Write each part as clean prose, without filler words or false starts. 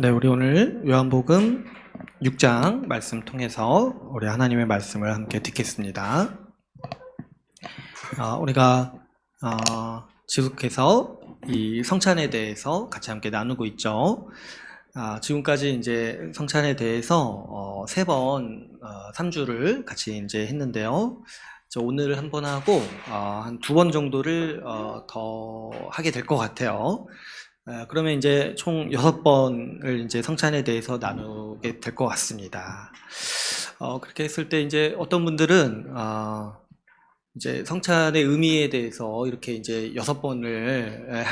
네, 우리 오늘 요한복음 6장 말씀 통해서 우리 하나님의 말씀을 함께 듣겠습니다. 우리가 지속해서 이 성찬에 대해서 같이 함께 나누고 있죠. 지금까지 이제 성찬에 대해서 3번 3주를 같이 이제 했는데요. 오늘 한 번 하고 한 2번 정도를 더 하게 될 것 같아요. 그러면 이제 총 6번을 이제 성찬에 대해서 나누게 될 것 같습니다. 그렇게 했을 때 이제 어떤 분들은 이제 성찬의 의미에 대해서 이렇게 이제 6번을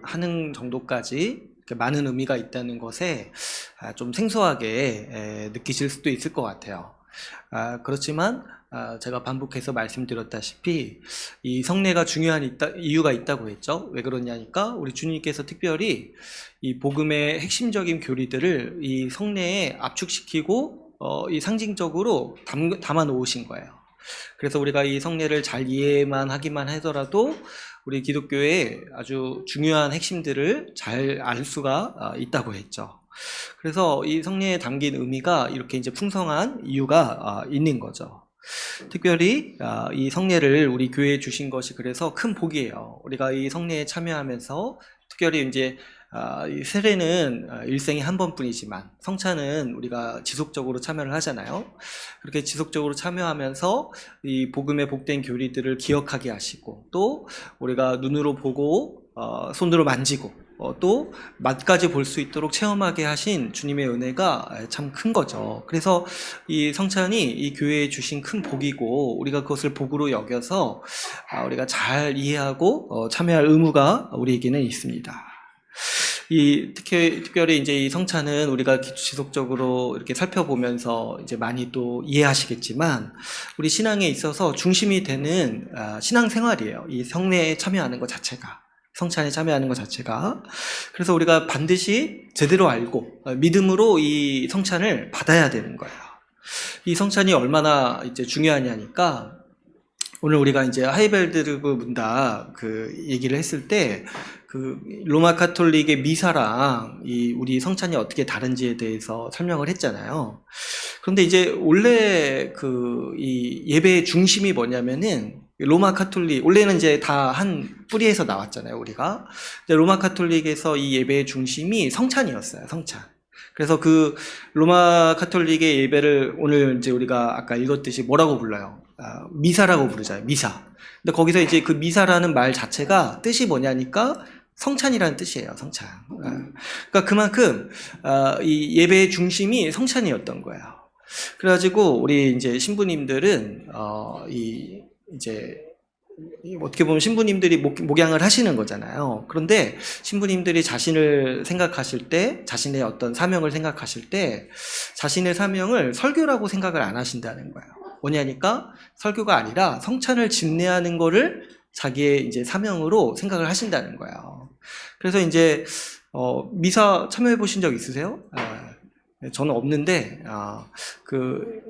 하는 정도까지 많은 의미가 있다는 것에 좀 생소하게 느끼실 수도 있을 것 같아요. 그렇지만 제가 반복해서 말씀드렸다시피 이 성례가 중요한 이유가 있다고 했죠. 왜 그러냐니까 우리 주님께서 특별히 이 복음의 핵심적인 교리들을 이 성례에 압축시키고 이 상징적으로 담아 놓으신 거예요. 그래서 우리가 이 성례를 잘 이해만 하기만 하더라도 우리 기독교의 아주 중요한 핵심들을 잘 알 수가 있다고 했죠. 그래서 이 성례에 담긴 의미가 이렇게 이제 풍성한 이유가 있는 거죠. 특별히 이 성례를 우리 교회에 주신 것이 그래서 큰 복이에요. 우리가 이 성례에 참여하면서 특별히 이제 이 세례는 일생에 한 번뿐이지만 성찬은 우리가 지속적으로 참여를 하잖아요. 그렇게 지속적으로 참여하면서 이 복음의 복된 교리들을 기억하게 하시고 또 우리가 눈으로 보고 손으로 만지고 또 맛까지 볼 수 있도록 체험하게 하신 주님의 은혜가 참 큰 거죠. 그래서 이 성찬이 이 교회에 주신 큰 복이고 우리가 그것을 복으로 여겨서 우리가 잘 이해하고 참여할 의무가 우리에게는 있습니다. 특별히 이제 이 성찬은 우리가 지속적으로 이렇게 살펴보면서 이제 많이 또 이해하시겠지만 우리 신앙에 있어서 중심이 되는 신앙생활이에요. 이 성례에 참여하는 것 자체가. 성찬에 참여하는 것 자체가. 그래서 우리가 반드시 제대로 알고 믿음으로 이 성찬을 받아야 되는 거예요. 이 성찬이 얼마나 이제 중요하냐니까 오늘 우리가 이제 하이벨드르그 문답 그 얘기를 했을 때 그 로마 카톨릭의 미사랑 우리 성찬이 어떻게 다른지에 대해서 설명을 했잖아요. 그런데 이제 원래 이 예배의 중심이 뭐냐면은 로마 카톨릭, 원래는 이제 다 한 뿌리에서 나왔잖아요, 우리가. 근데 로마 카톨릭에서 이 예배의 중심이 성찬이었어요, 성찬. 그래서 그 로마 카톨릭의 예배를 오늘 이제 우리가 아까 읽었듯이 뭐라고 불러요? 미사라고 부르잖아요, 미사. 근데 거기서 이제 그 미사라는 말 자체가 뜻이 뭐냐니까 성찬이라는 뜻이에요, 성찬. 그러니까 그만큼 이 예배의 중심이 성찬이었던 거예요. 그래가지고 우리 이제 신부님들은 이제 어떻게 보면 신부님들이 목양을 하시는 거잖아요. 그런데 신부님들이 자신을 생각하실 때, 자신의 어떤 사명을 생각하실 때, 자신의 사명을 설교라고 생각을 안 하신다는 거예요. 뭐냐니까 설교가 아니라 성찬을 집례하는 거를 자기의 이제 사명으로 생각을 하신다는 거예요. 그래서 이제 미사 참여해 보신 적 있으세요? 저는 없는데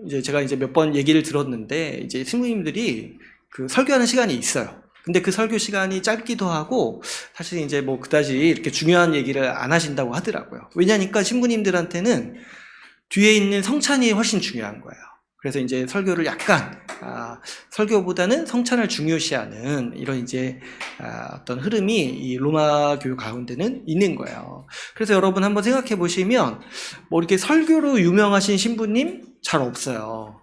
이제 제가 이제 몇 번 얘기를 들었는데 이제 신부님들이 그 설교하는 시간이 있어요. 근데 그 설교 시간이 짧기도 하고 사실 이제 뭐 그다지 이렇게 중요한 얘기를 안 하신다고 하더라고요. 왜냐니까 신부님들한테는 뒤에 있는 성찬이 훨씬 중요한 거예요. 그래서 이제 설교를 약간 설교보다는 성찬을 중요시하는 이런 이제 어떤 흐름이 이 로마 교육 가운데는 있는 거예요. 그래서 여러분 한번 생각해 보시면 뭐 이렇게 설교로 유명하신 신부님 잘 없어요.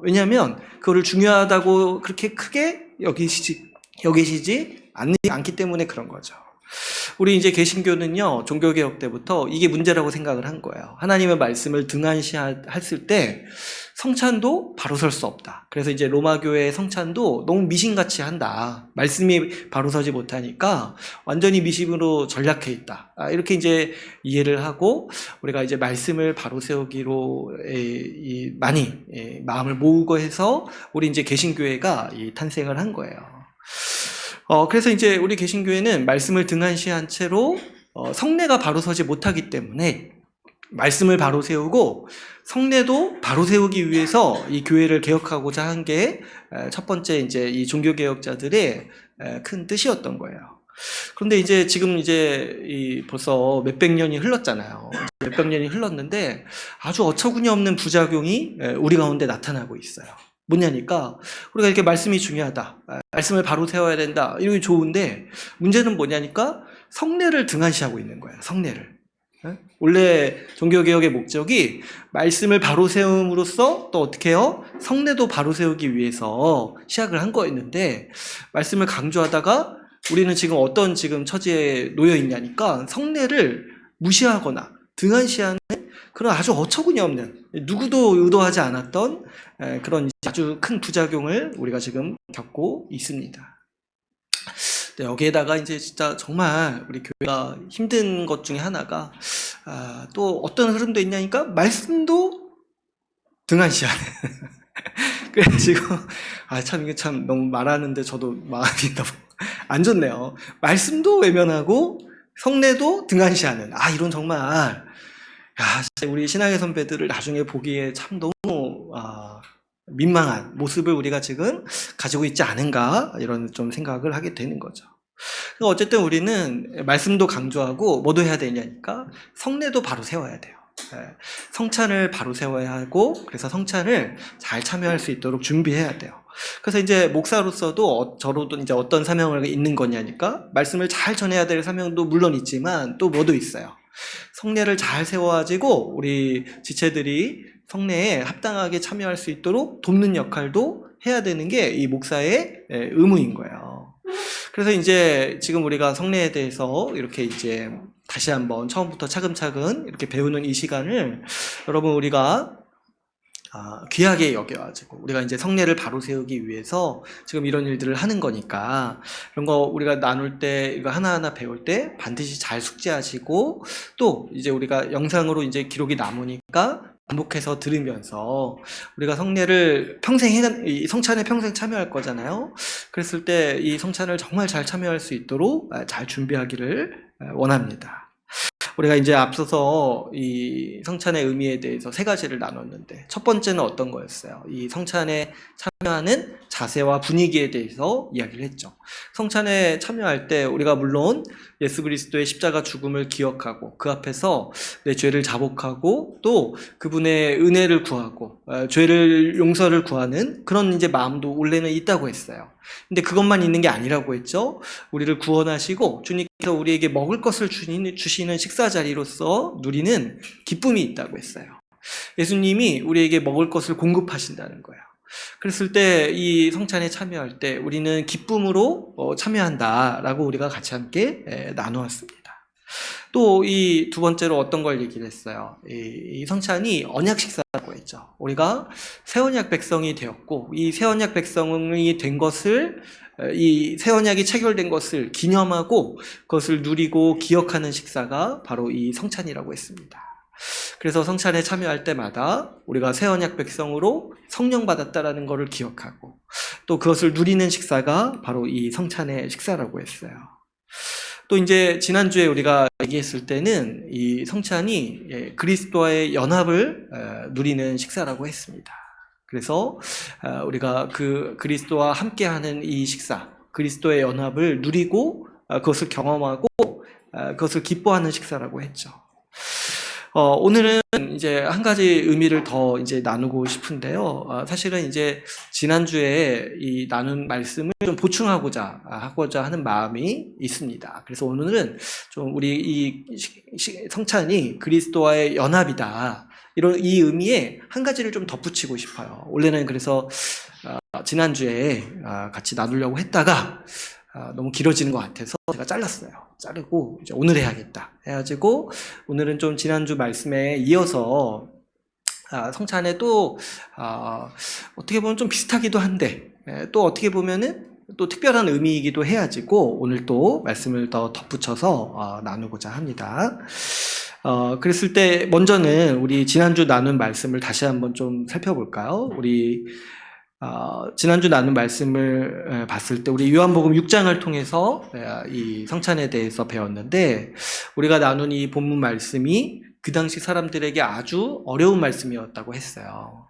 왜냐하면 그거를 중요하다고 그렇게 크게 여기시지 않기 때문에 그런 거죠. 우리 이제 개신교는요, 종교개혁 때부터 이게 문제라고 생각을 한 거예요. 하나님의 말씀을 등한시했을 때 성찬도 바로 설 수 없다. 그래서 이제 로마교회의 성찬도 너무 미신같이 한다. 말씀이 바로 서지 못하니까 완전히 미신으로 전락해 있다. 이렇게 이제 이해를 하고 우리가 이제 말씀을 바로 세우기로 많이 마음을 모으고 해서 우리 이제 개신교회가 탄생을 한 거예요. 그래서 이제 우리 개신교회는 말씀을 등한시한 채로 성례가 바로 서지 못하기 때문에 말씀을 바로 세우고 성례도 바로 세우기 위해서 이 교회를 개혁하고자 한 게 첫 번째 이제 이 종교개혁자들의 큰 뜻이었던 거예요. 그런데 이제 지금 이제 벌써 몇백 년이 흘렀잖아요. 몇백 년이 흘렀는데 아주 어처구니 없는 부작용이 우리 가운데 나타나고 있어요. 뭐냐니까 우리가 이렇게 말씀이 중요하다, 말씀을 바로 세워야 된다, 이런 게 좋은데 문제는 뭐냐니까 성례를 등한시하고 있는 거예요. 성례를. 원래 종교개혁의 목적이 말씀을 바로 세움으로써 또 어떻게 해요? 성례도 바로 세우기 위해서 시작을 한 거였는데 말씀을 강조하다가 우리는 지금 어떤 지금 처지에 놓여 있냐니까 성례를 무시하거나 등한시하는 그런 아주 어처구니 없는, 누구도 의도하지 않았던 그런 아주 큰 부작용을 우리가 지금 겪고 있습니다. 네, 여기에다가 이제 진짜 정말 우리 교회가 힘든 것 중에 하나가 또 어떤 흐름도 있냐니까 말씀도 등한시하는. 그래가지고 참 이게 참 너무 말하는데 저도 마음이 너무 안 좋네요. 말씀도 외면하고 성례도 등한시하는, 이런 정말 진짜 우리 신앙의 선배들을 나중에 보기에 참 너무 민망한 모습을 우리가 지금 가지고 있지 않은가, 이런 좀 생각을 하게 되는 거죠. 어쨌든 우리는 말씀도 강조하고 뭐도 해야 되냐니까 성례도 바로 세워야 돼요. 성찬을 바로 세워야 하고, 그래서 성찬을 잘 참여할 수 있도록 준비해야 돼요. 그래서 이제 목사로서도 저로도 이제 어떤 사명을 있는 거냐니까 말씀을 잘 전해야 될 사명도 물론 있지만 또 뭐도 있어요. 성례를 잘 세워가지고 우리 지체들이 성례에 합당하게 참여할 수 있도록 돕는 역할도 해야 되는 게 이 목사의 의무인 거예요. 그래서 이제 지금 우리가 성례에 대해서 이렇게 이제 다시 한번 처음부터 차근차근 이렇게 배우는 이 시간을 여러분 우리가 귀하게 여겨가지고 우리가 이제 성례를 바로 세우기 위해서 지금 이런 일들을 하는 거니까 이런 거 우리가 나눌 때 이거 하나하나 배울 때 반드시 잘 숙지하시고, 또 이제 우리가 영상으로 이제 기록이 남으니까 반복해서 들으면서 우리가 성례를 이 성찬에 평생 참여할 거잖아요. 그랬을 때 이 성찬을 정말 잘 참여할 수 있도록 잘 준비하기를 원합니다. 우리가 이제 앞서서 이 성찬의 의미에 대해서 세 가지를 나눴는데 첫 번째는 어떤 거였어요? 이 성찬에 참여하는 자세와 분위기에 대해서 이야기를 했죠. 성찬에 참여할 때 우리가 물론 예수 그리스도의 십자가 죽음을 기억하고 그 앞에서 내 죄를 자복하고 또 그분의 은혜를 구하고 죄를 용서를 구하는 그런 이제 마음도 원래는 있다고 했어요. 근데 그것만 있는 게 아니라고 했죠. 우리를 구원하시고 주님께서 우리에게 먹을 것을 주시는 식사 자리로서 누리는 기쁨이 있다고 했어요. 예수님이 우리에게 먹을 것을 공급하신다는 거예요. 그랬을 때 이 성찬에 참여할 때 우리는 기쁨으로 참여한다라고 우리가 같이 함께 나누었습니다. 또 이 두 번째로 어떤 걸 얘기를 했어요? 이 성찬이 언약 식사라고 했죠. 우리가 새 언약 백성이 되었고 이 새 언약 백성이 된 것을, 이 새 언약이 체결된 것을 기념하고 그것을 누리고 기억하는 식사가 바로 이 성찬이라고 했습니다. 그래서 성찬에 참여할 때마다 우리가 새 언약 백성으로 성령 받았다라는 것을 기억하고 또 그것을 누리는 식사가 바로 이 성찬의 식사라고 했어요. 또 이제 지난주에 우리가 얘기했을 때는 이 성찬이 그리스도와의 연합을 누리는 식사라고 했습니다. 그래서 우리가 그 그리스도와 함께하는 이 식사, 그리스도의 연합을 누리고 그것을 경험하고 그것을 기뻐하는 식사라고 했죠. 오늘은 이제 한 가지 의미를 더 이제 나누고 싶은데요. 사실은 이제 지난주에 이 나눈 말씀을 좀 보충하고자 하는 마음이 있습니다. 그래서 오늘은 좀 우리 이 성찬이 그리스도와의 연합이다, 이 의미에 한 가지를 좀 덧붙이고 싶어요. 원래는 그래서 지난주에 같이 나누려고 했다가 너무 길어지는 것 같아서 제가 잘랐어요. 자르고 이제 오늘 해야겠다 해가지고 오늘은 좀 지난주 말씀에 이어서 성찬에 또 어떻게 보면 좀 비슷하기도 한데 또 어떻게 보면은 또 특별한 의미이기도 해가지고 오늘 또 말씀을 더 덧붙여서 나누고자 합니다. 그랬을 때 먼저는 우리 지난주 나눈 말씀을 다시 한번 좀 살펴볼까요? 우리 지난주 나눈 말씀을 봤을 때 우리 요한복음 6장을 통해서 이 성찬에 대해서 배웠는데 우리가 나눈 이 본문 말씀이 그 당시 사람들에게 아주 어려운 말씀이었다고 했어요.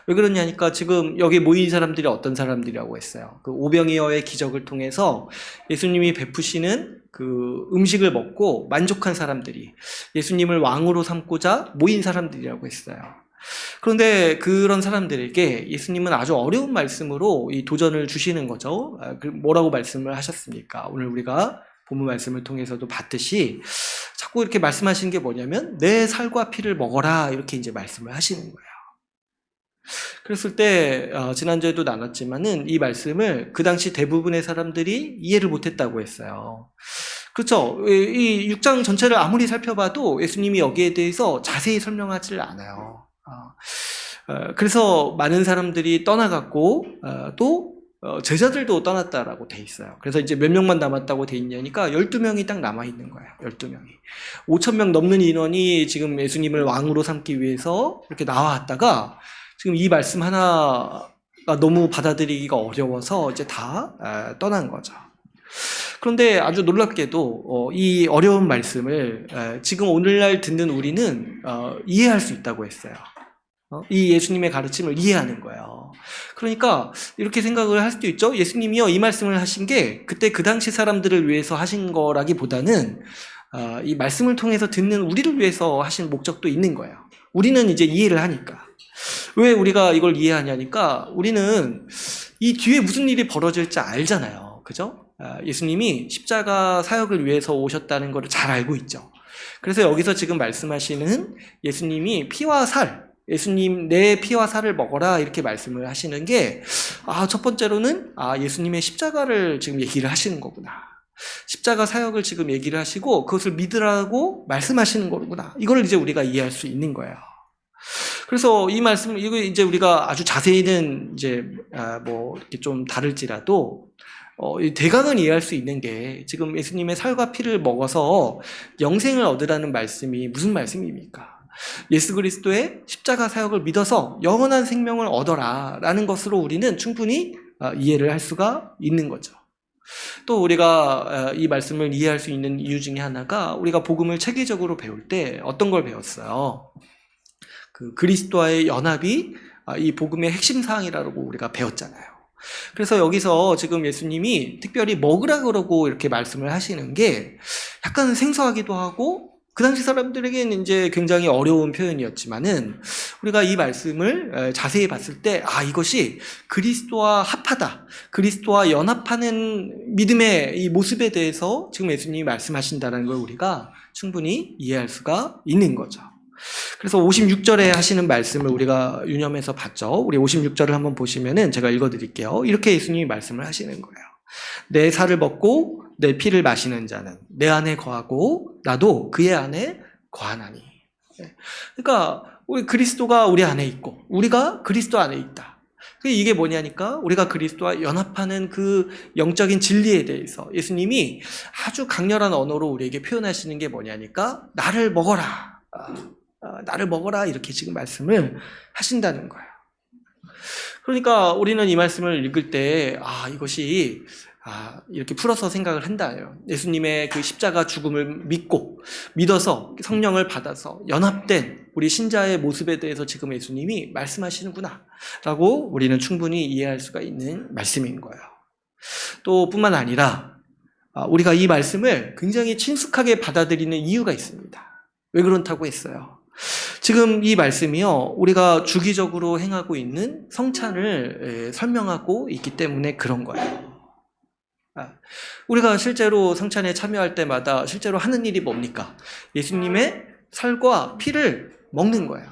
왜 그러냐니까 지금 여기 모인 사람들이 어떤 사람들이라고 했어요. 그 오병이어의 기적을 통해서 예수님이 베푸시는 그 음식을 먹고 만족한 사람들이 예수님을 왕으로 삼고자 모인 사람들이라고 했어요. 그런데 그런 사람들에게 예수님은 아주 어려운 말씀으로 이 도전을 주시는 거죠. 뭐라고 말씀을 하셨습니까? 오늘 우리가 본문 말씀을 통해서도 봤듯이 자꾸 이렇게 말씀하시는 게 뭐냐면 내 살과 피를 먹어라 이렇게 이제 말씀을 하시는 거예요. 그랬을 때 지난주에도 나눴지만은 이 말씀을 그 당시 대부분의 사람들이 이해를 못했다고 했어요. 그렇죠. 이 6장 전체를 아무리 살펴봐도 예수님이 여기에 대해서 자세히 설명하지를 않아요. 그래서 많은 사람들이 떠나갔고 또 제자들도 떠났다라고 돼 있어요. 그래서 이제 몇 명만 남았다고 돼 있냐니까 12명이 딱 남아 있는 거예요. 12명이. 5,000명 넘는 인원이 지금 예수님을 왕으로 삼기 위해서 이렇게 나왔다가 지금 이 말씀 하나가 너무 받아들이기가 어려워서 이제 다 떠난 거죠. 그런데 아주 놀랍게도 이 어려운 말씀을 지금 오늘날 듣는 우리는 이해할 수 있다고 했어요. 이 예수님의 가르침을 이해하는 거예요. 그러니까 이렇게 생각을 할 수도 있죠. 예수님이요 이 말씀을 하신 게 그때 그 당시 사람들을 위해서 하신 거라기보다는 이 말씀을 통해서 듣는 우리를 위해서 하신 목적도 있는 거예요. 우리는 이제 이해를 하니까. 왜 우리가 이걸 이해하냐니까 우리는 이 뒤에 무슨 일이 벌어질지 알잖아요. 그죠? 예수님이 십자가 사역을 위해서 오셨다는 걸 잘 알고 있죠. 그래서 여기서 지금 말씀하시는 예수님이 피와 살, 예수님 내 피와 살을 먹어라 이렇게 말씀을 하시는 게 첫 번째로는 예수님의 십자가를 지금 얘기를 하시는 거구나. 십자가 사역을 지금 얘기를 하시고 그것을 믿으라고 말씀하시는 거구나. 이걸 이제 우리가 이해할 수 있는 거예요. 그래서 이 말씀, 이거 이제 우리가 아주 자세히는 이제, 뭐, 이렇게 좀 다를지라도, 대강은 이해할 수 있는 게, 지금 예수님의 살과 피를 먹어서 영생을 얻으라는 말씀이 무슨 말씀입니까? 예수 그리스도의 십자가 사역을 믿어서 영원한 생명을 얻어라. 라는 것으로 우리는 충분히 이해를 할 수가 있는 거죠. 또 우리가 이 말씀을 이해할 수 있는 이유 중에 하나가 우리가 복음을 체계적으로 배울 때 어떤 걸 배웠어요? 그 그리스도와의 연합이 이 복음의 핵심 사항이라고 우리가 배웠잖아요. 그래서 여기서 지금 예수님이 특별히 먹으라 그러고 이렇게 말씀을 하시는 게 약간 생소하기도 하고 그 당시 사람들에게는 이제 굉장히 어려운 표현이었지만은 우리가 이 말씀을 자세히 봤을 때 이것이 그리스도와 합하다, 그리스도와 연합하는 믿음의 이 모습에 대해서 지금 예수님이 말씀하신다는 걸 우리가 충분히 이해할 수가 있는 거죠. 그래서 56절에 하시는 말씀을 우리가 유념해서 봤죠. 우리 56절을 한번 보시면은 제가 읽어드릴게요. 이렇게 예수님이 말씀을 하시는 거예요. 내 살을 먹고 내 피를 마시는 자는 내 안에 거하고 나도 그의 안에 거하나니. 그러니까 우리 그리스도가 우리 안에 있고 우리가 그리스도 안에 있다. 이게 뭐냐니까 우리가 그리스도와 연합하는 그 영적인 진리에 대해서 예수님이 아주 강렬한 언어로 우리에게 표현하시는 게 뭐냐니까 나를 먹어라. 나를 먹어라 이렇게 지금 말씀을 하신다는 거예요. 그러니까 우리는 이 말씀을 읽을 때 이것이 이렇게 풀어서 생각을 한다요. 예수님의 그 십자가 죽음을 믿어서 성령을 받아서 연합된 우리 신자의 모습에 대해서 지금 예수님이 말씀하시는구나 라고 우리는 충분히 이해할 수가 있는 말씀인 거예요. 또 뿐만 아니라 우리가 이 말씀을 굉장히 친숙하게 받아들이는 이유가 있습니다. 왜 그렇다고 했어요? 지금 이 말씀이요, 우리가 주기적으로 행하고 있는 성찬을 설명하고 있기 때문에 그런 거예요. 우리가 실제로 성찬에 참여할 때마다 실제로 하는 일이 뭡니까? 예수님의 살과 피를 먹는 거예요.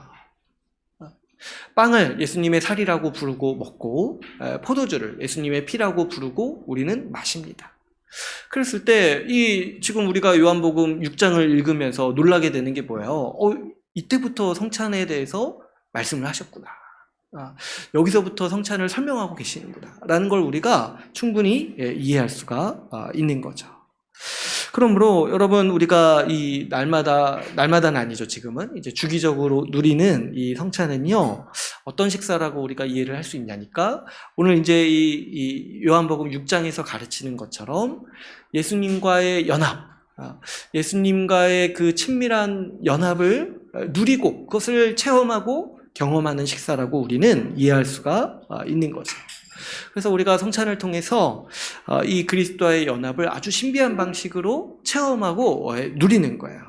빵을 예수님의 살이라고 부르고 먹고 포도주를 예수님의 피라고 부르고 우리는 마십니다. 그랬을 때 지금 우리가 요한복음 6장을 읽으면서 놀라게 되는 게 뭐예요? 이때부터 성찬에 대해서 말씀을 하셨구나. 여기서부터 성찬을 설명하고 계시는구나. 라는 걸 우리가 충분히 이해할 수가 있는 거죠. 그러므로 여러분 우리가 이 날마다는 아니죠. 지금은 이제 주기적으로 누리는 이 성찬은요 어떤 식사라고 우리가 이해를 할 수 있냐니까 오늘 이제 이 요한복음 6장에서 가르치는 것처럼 예수님과의 연합, 예수님과의 그 친밀한 연합을 누리고 그것을 체험하고 경험하는 식사라고 우리는 이해할 수가 있는 거죠. 그래서 우리가 성찬을 통해서 이 그리스도와의 연합을 아주 신비한 방식으로 체험하고 누리는 거예요.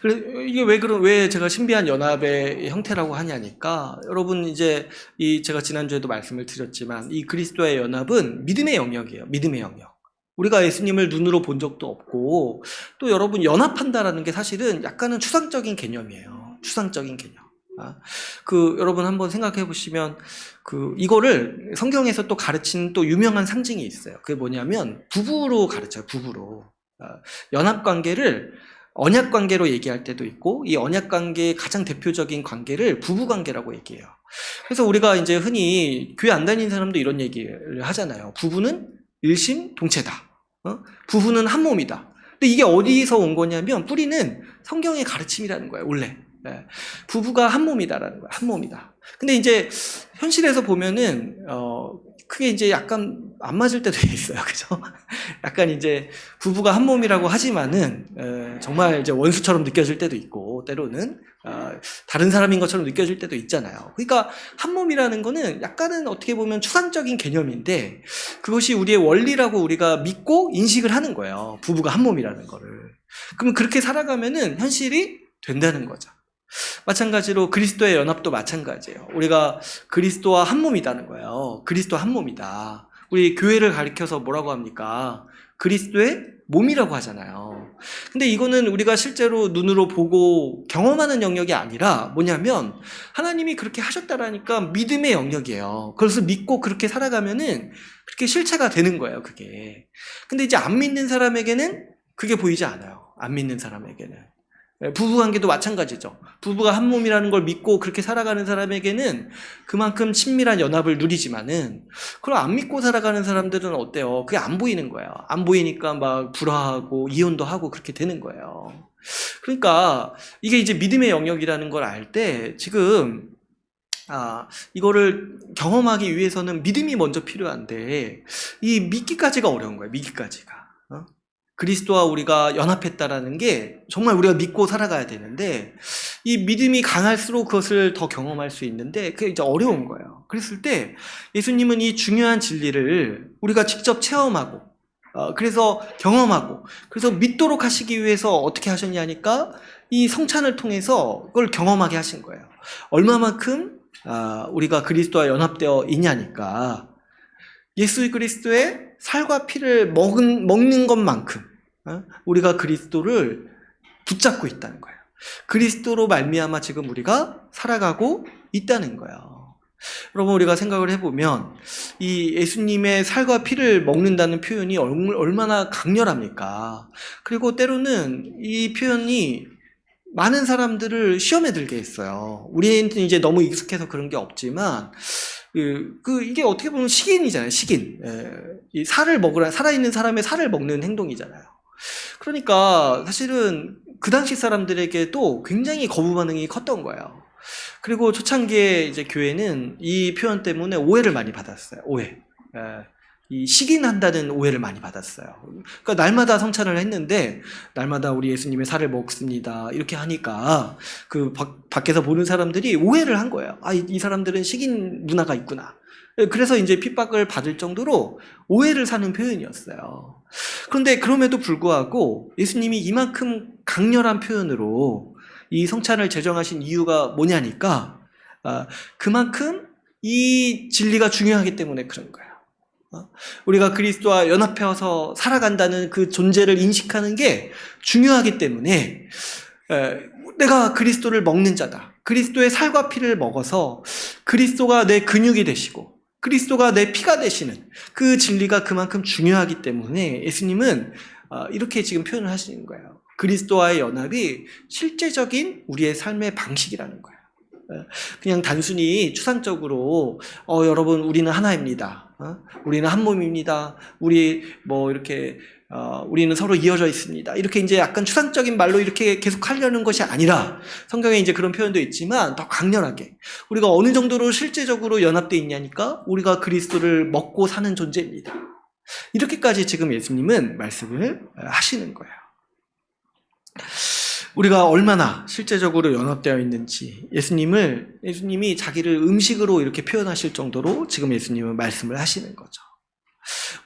그래서 이게 왜 제가 신비한 연합의 형태라고 하냐니까, 여러분 이제 제가 지난주에도 말씀을 드렸지만 이 그리스도와의 연합은 믿음의 영역이에요. 믿음의 영역. 우리가 예수님을 눈으로 본 적도 없고, 또 여러분 연합한다라는 게 사실은 약간은 추상적인 개념이에요. 추상적인 개념. 여러분 한번 생각해 보시면, 이거를 성경에서 또 가르치는 또 유명한 상징이 있어요. 그게 뭐냐면, 부부로 가르쳐요, 부부로. 연합 관계를 언약 관계로 얘기할 때도 있고, 이 언약 관계의 가장 대표적인 관계를 부부 관계라고 얘기해요. 그래서 우리가 이제 흔히 교회 안 다니는 사람도 이런 얘기를 하잖아요. 부부는 일심동체다. 부부는 한 몸이다. 근데 이게 어디서 온 거냐면, 뿌리는 성경의 가르침이라는 거예요, 원래. 부부가 한 몸이다라는 거야. 한 몸이다. 근데 이제 현실에서 보면은 그게 이제 약간 안 맞을 때도 있어요. 그죠? 약간 이제 부부가 한 몸이라고 하지만은 정말 이제 원수처럼 느껴질 때도 있고, 때로는 다른 사람인 것처럼 느껴질 때도 있잖아요. 그러니까 한 몸이라는 거는 약간은 어떻게 보면 추상적인 개념인데, 그것이 우리의 원리라고 우리가 믿고 인식을 하는 거예요. 부부가 한 몸이라는 거를. 그러면 그렇게 살아가면은 현실이 된다는 거죠. 마찬가지로 그리스도의 연합도 마찬가지예요. 우리가 그리스도와 한 몸이다는 거예요. 그리스도 한 몸이다. 우리 교회를 가리켜서 뭐라고 합니까? 그리스도의 몸이라고 하잖아요. 근데 이거는 우리가 실제로 눈으로 보고 경험하는 영역이 아니라 뭐냐면, 하나님이 그렇게 하셨다라니까 믿음의 영역이에요. 그래서 믿고 그렇게 살아가면은 그렇게 실체가 되는 거예요, 그게. 근데 이제 안 믿는 사람에게는 그게 보이지 않아요. 안 믿는 사람에게는. 부부관계도 마찬가지죠. 부부가 한 몸이라는 걸 믿고 그렇게 살아가는 사람에게는 그만큼 친밀한 연합을 누리지만은, 그걸 안 믿고 살아가는 사람들은 어때요? 그게 안 보이는 거예요. 안 보이니까 막 불화하고 이혼도 하고 그렇게 되는 거예요. 그러니까 이게 이제 믿음의 영역이라는 걸 알 때, 지금 이거를 경험하기 위해서는 믿음이 먼저 필요한데, 이 믿기까지가 어려운 거예요. 믿기까지가. 그리스도와 우리가 연합했다라는 게 정말 우리가 믿고 살아가야 되는데, 이 믿음이 강할수록 그것을 더 경험할 수 있는데 그게 이제 어려운 거예요. 그랬을 때 예수님은 이 중요한 진리를 우리가 직접 체험하고, 그래서 경험하고, 그래서 믿도록 하시기 위해서 어떻게 하셨냐니까, 이 성찬을 통해서 그걸 경험하게 하신 거예요. 얼마만큼 우리가 그리스도와 연합되어 있냐니까, 예수 그리스도의 살과 피를 먹는 것만큼 우리가 그리스도를 붙잡고 있다는 거예요. 그리스도로 말미암아 지금 우리가 살아가고 있다는 거예요. 여러분, 우리가 생각을 해보면 이 예수님의 살과 피를 먹는다는 표현이 얼마나 강렬합니까? 그리고 때로는 이 표현이 많은 사람들을 시험에 들게 했어요. 우리는 이제 너무 익숙해서 그런 게 없지만, 이게 어떻게 보면 식인이잖아요, 식인. 이 살아있는 사람의 살을 먹는 행동이잖아요. 그러니까 사실은 그 당시 사람들에게도 굉장히 거부 반응이 컸던 거예요. 그리고 초창기에 이제 교회는 이 표현 때문에 오해를 많이 받았어요. 오해. 이 식인한다는 오해를 많이 받았어요. 그러니까 날마다 성찬을 했는데, 날마다 우리 예수님의 살을 먹습니다, 이렇게 하니까 밖에서 보는 사람들이 오해를 한 거예요. 이 사람들은 식인 문화가 있구나. 그래서 이제 핍박을 받을 정도로 오해를 사는 표현이었어요. 그런데 그럼에도 불구하고 예수님이 이만큼 강렬한 표현으로 이 성찬을 제정하신 이유가 뭐냐니까, 그만큼 이 진리가 중요하기 때문에 그런 거예요. 우리가 그리스도와 연합해서 살아간다는 그 존재를 인식하는 게 중요하기 때문에, 내가 그리스도를 먹는 자다, 그리스도의 살과 피를 먹어서 그리스도가 내 근육이 되시고 그리스도가 내 피가 되시는 그 진리가 그만큼 중요하기 때문에 예수님은 이렇게 지금 표현을 하시는 거예요. 그리스도와의 연합이 실제적인 우리의 삶의 방식이라는 거예요. 그냥 단순히 추상적으로 여러분 우리는 하나입니다, 우리는 한 몸입니다, 우리는 서로 이어져 있습니다, 이렇게 이제 약간 추상적인 말로 이렇게 계속 하려는 것이 아니라, 성경에 이제 그런 표현도 있지만 더 강렬하게 우리가 어느 정도로 실제적으로 연합되어 있냐니까, 우리가 그리스도를 먹고 사는 존재입니다, 이렇게까지 지금 예수님은 말씀을 하시는 거예요. 우리가 얼마나 실제적으로 연합되어 있는지 예수님이 자기를 음식으로 이렇게 표현하실 정도로 지금 예수님은 말씀을 하시는 거죠.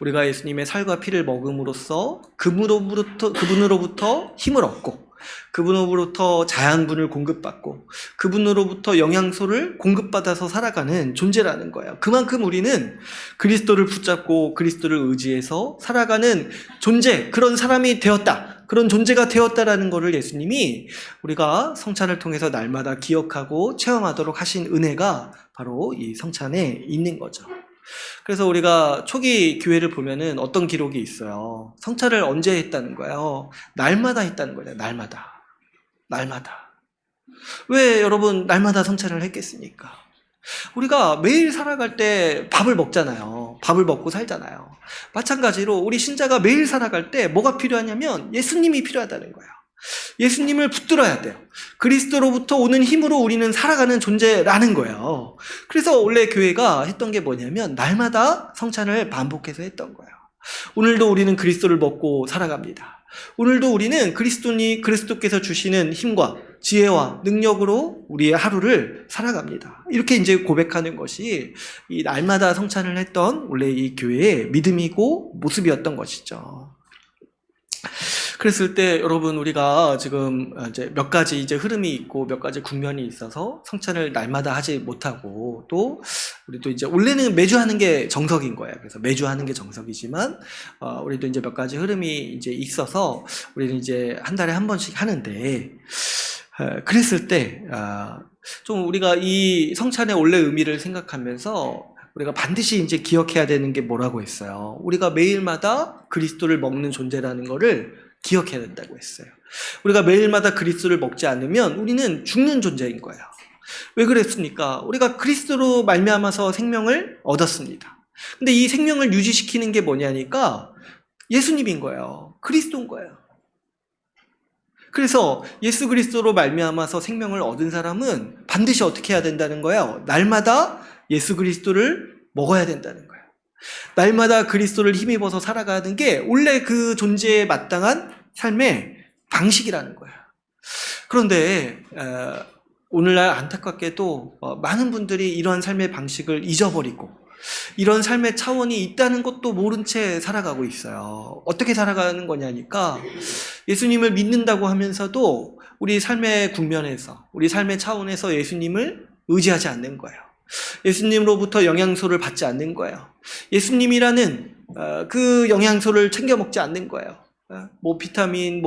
우리가 예수님의 살과 피를 먹음으로써 그분으로부터 힘을 얻고 그분으로부터 자양분을 공급받고 그분으로부터 영양소를 공급받아서 살아가는 존재라는 거예요. 그만큼 우리는 그리스도를 붙잡고 그리스도를 의지해서 살아가는 존재, 그런 사람이 되었다. 그런 존재가 되었다라는 것을 예수님이 우리가 성찬을 통해서 날마다 기억하고 체험하도록 하신 은혜가 바로 이 성찬에 있는 거죠. 그래서 우리가 초기 교회를 보면은 어떤 기록이 있어요. 성찬을 언제 했다는 거예요? 날마다 했다는 거예요. 날마다. 왜 여러분 날마다 성찬을 했겠습니까? 우리가 매일 살아갈 때 밥을 먹잖아요. 밥을 먹고 살잖아요. 마찬가지로 우리 신자가 매일 살아갈 때 뭐가 필요하냐면 예수님이 필요하다는 거예요. 예수님을 붙들어야 돼요. 그리스도로부터 오는 힘으로 우리는 살아가는 존재라는 거예요. 그래서 원래 교회가 했던 게 뭐냐면 날마다 성찬을 반복해서 했던 거예요. 오늘도 우리는 그리스도를 먹고 살아갑니다. 오늘도 우리는 그리스도께서 주시는 힘과 지혜와 능력으로 우리의 하루를 살아갑니다. 이렇게 이제 고백하는 것이 이 날마다 성찬을 했던 원래 이 교회의 믿음이고 모습이었던 것이죠. 그랬을 때 여러분 우리가 지금 이제 몇 가지 이제 흐름이 있고 몇 가지 국면이 있어서 성찬을 날마다 하지 못하고 또 우리도 이제 원래는 매주 하는 게 정석인 거예요. 그래서 매주 하는 게 정석이지만 우리도 이제 몇 가지 흐름이 이제 있어서 우리는 이제 한 달에 한 번씩 하는데 그랬을 때 좀 우리가 이 성찬의 원래 의미를 생각하면서 우리가 반드시 이제 기억해야 되는 게 뭐라고 했어요. 우리가 매일마다 그리스도를 먹는 존재라는 거를 기억해야 된다고 했어요. 우리가 매일마다 그리스도를 먹지 않으면 우리는 죽는 존재인 거예요. 왜 그랬습니까? 우리가 그리스도로 말미암아서 생명을 얻었습니다. 근데 이 생명을 유지시키는 게 뭐냐니까 예수님인 거예요. 그리스도인 거예요. 그래서 예수 그리스도로 말미암아서 생명을 얻은 사람은 반드시 어떻게 해야 된다는 거예요? 날마다 예수 그리스도를 먹어야 된다는 거예요. 날마다 그리스도를 힘입어서 살아가는 게 원래 그 존재에 마땅한 삶의 방식이라는 거예요. 그런데 오늘날 안타깝게도 많은 분들이 이런 삶의 방식을 잊어버리고 이런 삶의 차원이 있다는 것도 모른 채 살아가고 있어요. 어떻게 살아가는 거냐니까 예수님을 믿는다고 하면서도 우리 삶의 국면에서 우리 삶의 차원에서 예수님을 의지하지 않는 거예요. 예수님으로부터 영양소를 받지 않는 거예요. 예수님이라는 그 영양소를 챙겨 먹지 않는 거예요. 뭐 비타민,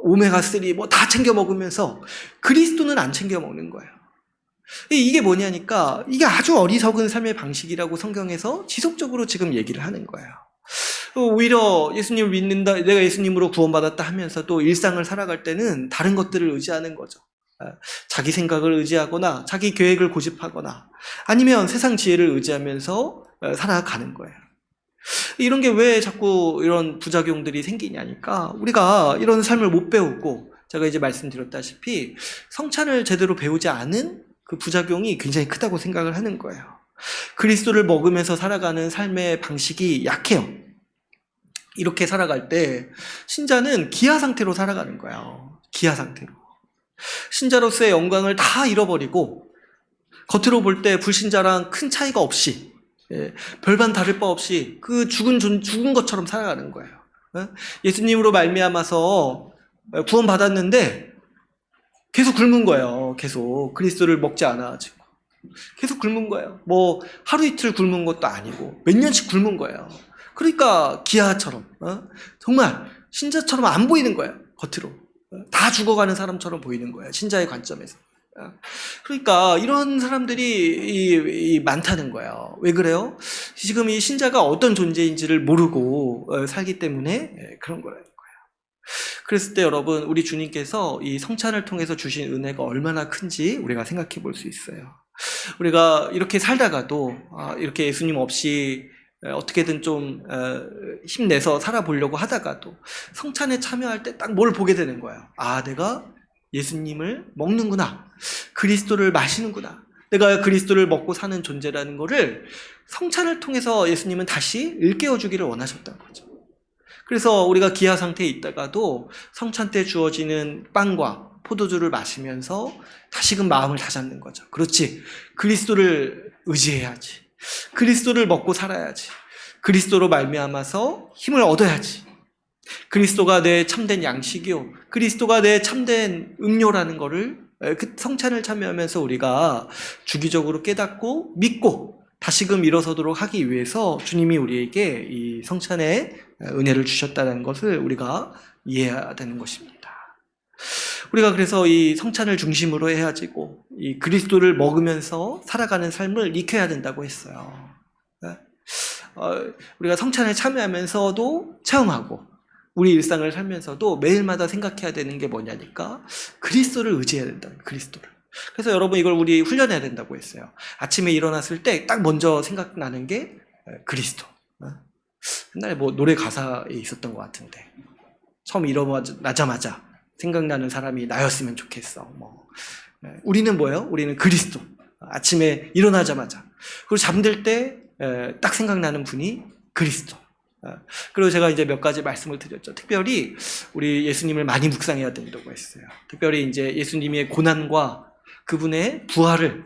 오메가3 다 챙겨 먹으면서 그리스도는 안 챙겨 먹는 거예요. 이게 뭐냐니까 이게 아주 어리석은 삶의 방식이라고 성경에서 지속적으로 지금 얘기를 하는 거예요. 오히려 예수님을 믿는다, 내가 예수님으로 구원받았다 하면서도 일상을 살아갈 때는 다른 것들을 의지하는 거죠. 자기 생각을 의지하거나 자기 계획을 고집하거나 아니면 세상 지혜를 의지하면서 살아가는 거예요. 이런 게 왜 자꾸 이런 부작용들이 생기냐니까 우리가 이런 삶을 못 배우고 제가 이제 말씀드렸다시피 성찬을 제대로 배우지 않은 그 부작용이 굉장히 크다고 생각을 하는 거예요. 그리스도를 먹으면서 살아가는 삶의 방식이 약해요. 이렇게 살아갈 때 신자는 기아 상태로 살아가는 거예요. 기아 상태로. 신자로서의 영광을 다 잃어버리고 겉으로 볼 때 불신자랑 큰 차이가 없이 별반 다를 바 없이 그 죽은 것처럼 살아가는 거예요. 예수님으로 말미암아서 구원받았는데 계속 굶은 거예요. 계속 그리스도를 먹지 않아가지고 계속 굶은 거예요. 뭐 하루 이틀 굶은 것도 아니고 몇 년씩 굶은 거예요. 그러니까 기아처럼 정말 신자처럼 안 보이는 거예요. 겉으로 다 죽어가는 사람처럼 보이는 거예요. 신자의 관점에서. 그러니까 이런 사람들이 많다는 거예요. 왜 그래요? 지금 이 신자가 어떤 존재인지를 모르고 살기 때문에 그런 거라는 거예요. 그랬을 때 여러분 우리 주님께서 이 성찬을 통해서 주신 은혜가 얼마나 큰지 우리가 생각해 볼 수 있어요. 우리가 이렇게 살다가도 이렇게 예수님 없이 어떻게든 좀 힘내서 살아보려고 하다가도 성찬에 참여할 때 딱 뭘 보게 되는 거예요. 내가 예수님을 먹는구나. 그리스도를 마시는구나. 내가 그리스도를 먹고 사는 존재라는 거를 성찬을 통해서 예수님은 다시 일깨워 주기를 원하셨던 거죠. 그래서 우리가 기아 상태에 있다가도 성찬 때 주어지는 빵과 포도주를 마시면서 다시금 마음을 다잡는 거죠. 그렇지. 그리스도를 의지해야지. 그리스도를 먹고 살아야지. 그리스도로 말미암아서 힘을 얻어야지. 그리스도가 내 참된 양식이요. 그리스도가 내 참된 음료라는 거를 그 성찬을 참여하면서 우리가 주기적으로 깨닫고 믿고 다시금 일어서도록 하기 위해서 주님이 우리에게 이 성찬의 은혜를 주셨다는 것을 우리가 이해해야 되는 것입니다. 우리가 그래서 이 성찬을 중심으로 해야지고 이 그리스도를 먹으면서 살아가는 삶을 익혀야 된다고 했어요. 우리가 성찬에 참여하면서도 체험하고 우리 일상을 살면서도 매일마다 생각해야 되는 게 뭐냐니까 그리스도를 의지해야 된다. 그리스도를. 그래서 여러분 이걸 우리 훈련해야 된다고 했어요. 아침에 일어났을 때 딱 먼저 생각나는 게 그리스도. 옛날에 뭐 노래 가사에 있었던 것 같은데 처음 일어나자마자 생각나는 사람이 나였으면 좋겠어. 우리는 뭐예요? 우리는 그리스도. 아침에 일어나자마자. 그리고 잠들 때 딱 생각나는 분이 그리스도. 그리고 제가 이제 몇 가지 말씀을 드렸죠. 특별히 우리 예수님을 많이 묵상해야 된다고 했어요. 특별히 이제 예수님의 고난과 그분의 부활을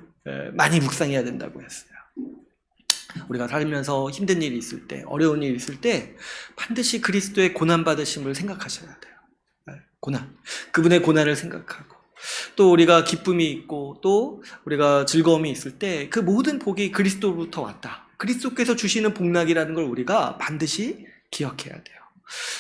많이 묵상해야 된다고 했어요. 우리가 살면서 힘든 일이 있을 때, 어려운 일이 있을 때 반드시 그리스도의 고난 받으심을 생각하셔야 돼요. 고난. 그분의 고난을 생각하고 또 우리가 기쁨이 있고 또 우리가 즐거움이 있을 때 그 모든 복이 그리스도로부터 왔다. 그리스도께서 주시는 복락이라는 걸 우리가 반드시 기억해야 돼요.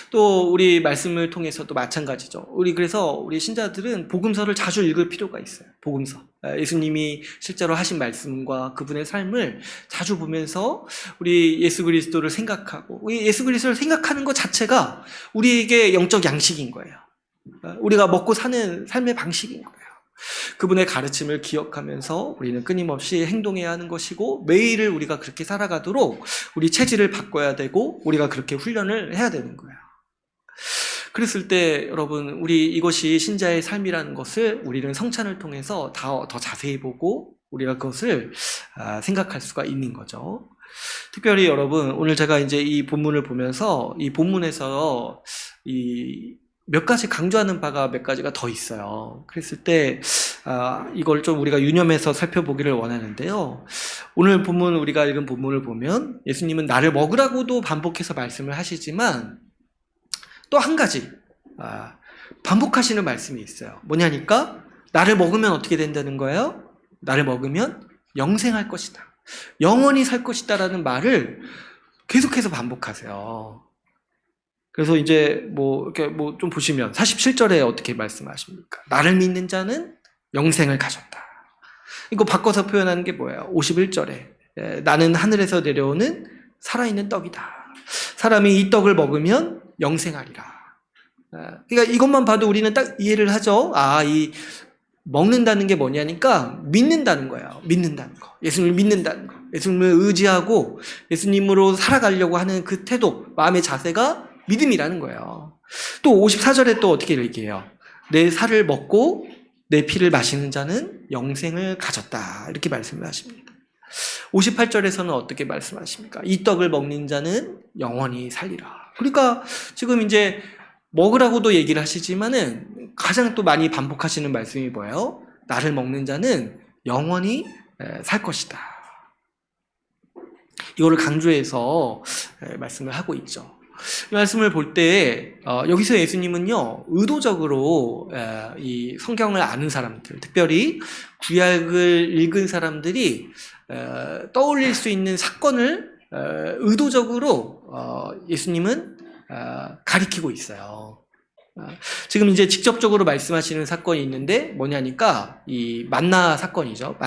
또 우리 말씀을 통해서도 마찬가지죠. 그래서 우리 신자들은 복음서를 자주 읽을 필요가 있어요. 복음서. 예수님이 실제로 하신 말씀과 그분의 삶을 자주 보면서 우리 예수 그리스도를 생각하고 우리 예수 그리스도를 생각하는 것 자체가 우리에게 영적 양식인 거예요. 우리가 먹고 사는 삶의 방식인 거예요. 그분의 가르침을 기억하면서 우리는 끊임없이 행동해야 하는 것이고 매일을 우리가 그렇게 살아가도록 우리 체질을 바꿔야 되고 우리가 그렇게 훈련을 해야 되는 거예요. 그랬을 때 여러분 우리 이것이 신자의 삶이라는 것을 우리는 성찬을 통해서 더 자세히 보고 우리가 그것을 생각할 수가 있는 거죠. 특별히 여러분 오늘 제가 이제 이 본문을 보면서 이 본문에서 몇 가지 강조하는 바가 몇 가지가 더 있어요. 그랬을 때 이걸 좀 우리가 유념해서 살펴보기를 원하는데요. 오늘 본문 우리가 읽은 본문을 보면 예수님은 나를 먹으라고도 반복해서 말씀을 하시지만 또 한 가지 반복하시는 말씀이 있어요. 뭐냐니까 나를 먹으면 어떻게 된다는 거예요? 나를 먹으면 영생할 것이다. 영원히 살 것이다라는 말을 계속해서 반복하세요. 그래서 이제 이렇게 좀 보시면 47절에 어떻게 말씀하십니까? 나를 믿는 자는 영생을 가졌다. 이거 바꿔서 표현하는 게 뭐예요? 51절에 나는 하늘에서 내려오는 살아있는 떡이다. 사람이 이 떡을 먹으면 영생하리라. 그러니까 이것만 봐도 우리는 딱 이해를 하죠. 이 먹는다는 게 뭐냐니까 믿는다는 거예요. 믿는다는 거. 예수님을 믿는다는 거. 예수님을 의지하고 예수님으로 살아가려고 하는 그 태도, 마음의 자세가 믿음이라는 거예요. 또 54절에 또 어떻게 얘기해요? 내 살을 먹고 내 피를 마시는 자는 영생을 가졌다. 이렇게 말씀을 하십니다. 58절에서는 어떻게 말씀하십니까? 이 떡을 먹는 자는 영원히 살리라. 그러니까 지금 이제 먹으라고도 얘기를 하시지만은 가장 또 많이 반복하시는 말씀이 뭐예요? 나를 먹는 자는 영원히 살 것이다. 이거를 강조해서 말씀을 하고 있죠. 이 말씀을 볼 때 여기서 예수님은요 의도적으로 이 성경을 아는 사람들, 특별히 구약을 읽은 사람들이 떠올릴 수 있는 사건을 의도적으로 예수님은 가리키고 있어요. 지금 이제 직접적으로 말씀하시는 사건이 있는데 뭐냐니까 이 만나 사건이죠.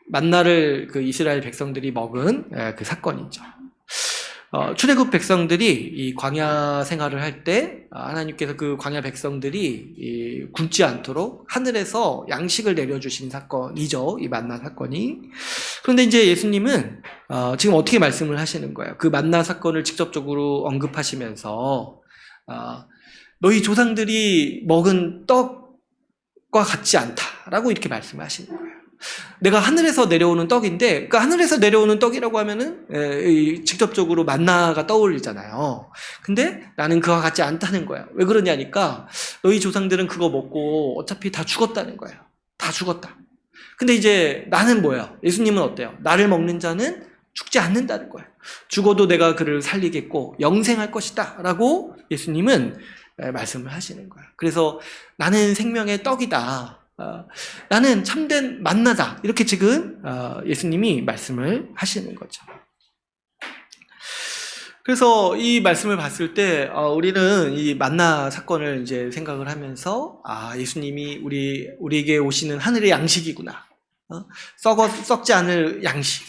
만나를 그 이스라엘 백성들이 먹은 그 사건이죠. 출애굽 백성들이 이 광야 생활을 할 때 하나님께서 그 광야 백성들이 굶지 않도록 하늘에서 양식을 내려주신 사건이죠. 이 만나 사건이. 그런데 이제 예수님은 지금 어떻게 말씀을 하시는 거예요? 그 만나 사건을 직접적으로 언급하시면서 너희 조상들이 먹은 떡과 같지 않다라고 이렇게 말씀을 하시는 거예요. 내가 하늘에서 내려오는 떡인데, 그 하늘에서 내려오는 떡이라고 하면은 직접적으로 만나가 떠올리잖아요. 근데 나는 그와 같지 않다는 거야. 왜 그러냐니까 너희 조상들은 그거 먹고 어차피 다 죽었다는 거예요. 다 죽었다. 근데 이제 나는 뭐야? 예수님은 어때요? 나를 먹는 자는 죽지 않는다는 거예요. 죽어도 내가 그를 살리겠고 영생할 것이다 라고 예수님은 말씀을 하시는 거예요. 그래서 나는 생명의 떡이다. 나는 참된 만나다. 이렇게 지금 예수님이 말씀을 하시는 거죠. 그래서 이 말씀을 봤을 때 우리는 이 만나 사건을 이제 생각을 하면서 예수님이 우리에게 오시는 하늘의 양식이구나. 썩지 않을 양식.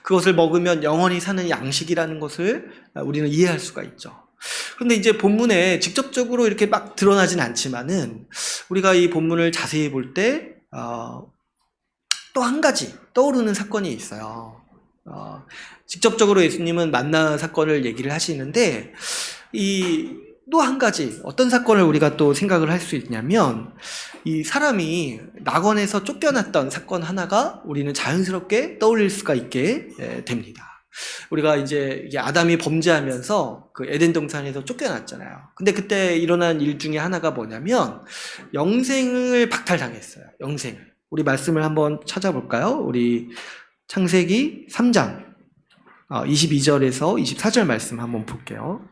그것을 먹으면 영원히 사는 양식이라는 것을 우리는 이해할 수가 있죠. 그런데 이제 본문에 직접적으로 이렇게 막 드러나진 않지만은 우리가 이 본문을 자세히 볼 때 또 한 가지 떠오르는 사건이 있어요. 직접적으로 예수님은 만나 사건을 얘기를 하시는데 또 한 가지 어떤 사건을 우리가 또 생각을 할 수 있냐면 이 사람이 낙원에서 쫓겨났던 사건 하나가 우리는 자연스럽게 떠올릴 수가 있게 됩니다. 우리가 이제 아담이 범죄하면서 그 에덴 동산에서 쫓겨났잖아요. 근데 그때 일어난 일 중에 하나가 뭐냐면 영생을 박탈당했어요. 영생을. 우리 말씀을 한번 찾아볼까요? 우리 창세기 3장 22절에서 24절 말씀 한번 볼게요.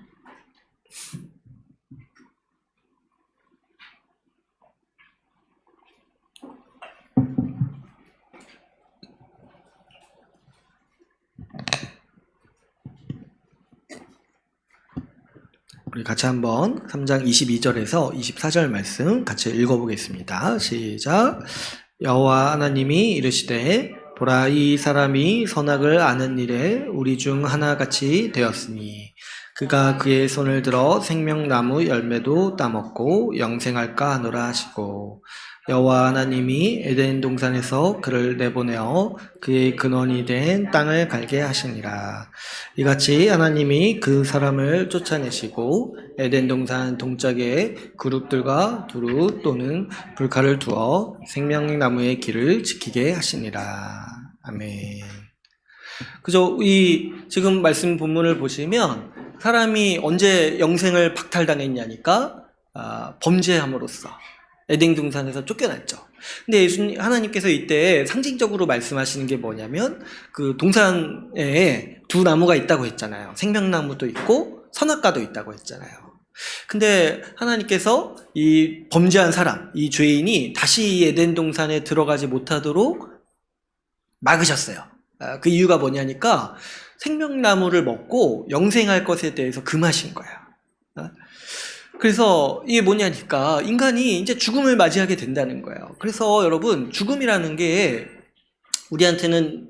우리 같이 한번 3장 22절에서 24절 말씀 같이 읽어보겠습니다. 시작. 여호와 하나님이 이르시되 보라 이 사람이 선악을 아는 일에 우리 중 하나같이 되었으니 그가 그의 손을 들어 생명나무 열매도 따먹고 영생할까 하노라 하시고 여호와 하나님이 에덴 동산에서 그를 내보내어 그의 근원이 된 땅을 갈게 하시니라. 이같이 하나님이 그 사람을 쫓아내시고 에덴 동산 동짝에 그룹들과 두루 또는 불칼을 두어 생명나무의 길을 지키게 하시니라. 아멘. 그죠? 이 지금 말씀 본문을 보시면 사람이 언제 영생을 박탈당했냐니까 범죄함으로써 에덴 동산에서 쫓겨났죠. 근데 하나님께서 이때 상징적으로 말씀하시는 게 뭐냐면 그 동산에 두 나무가 있다고 했잖아요. 생명나무도 있고 선악과도 있다고 했잖아요. 근데 하나님께서 이 범죄한 사람, 이 죄인이 다시 에덴 동산에 들어가지 못하도록 막으셨어요. 그 이유가 뭐냐니까 생명나무를 먹고 영생할 것에 대해서 금하신 거예요. 그래서 이게 뭐냐니까 인간이 이제 죽음을 맞이하게 된다는 거예요. 그래서 여러분 죽음이라는 게 우리한테는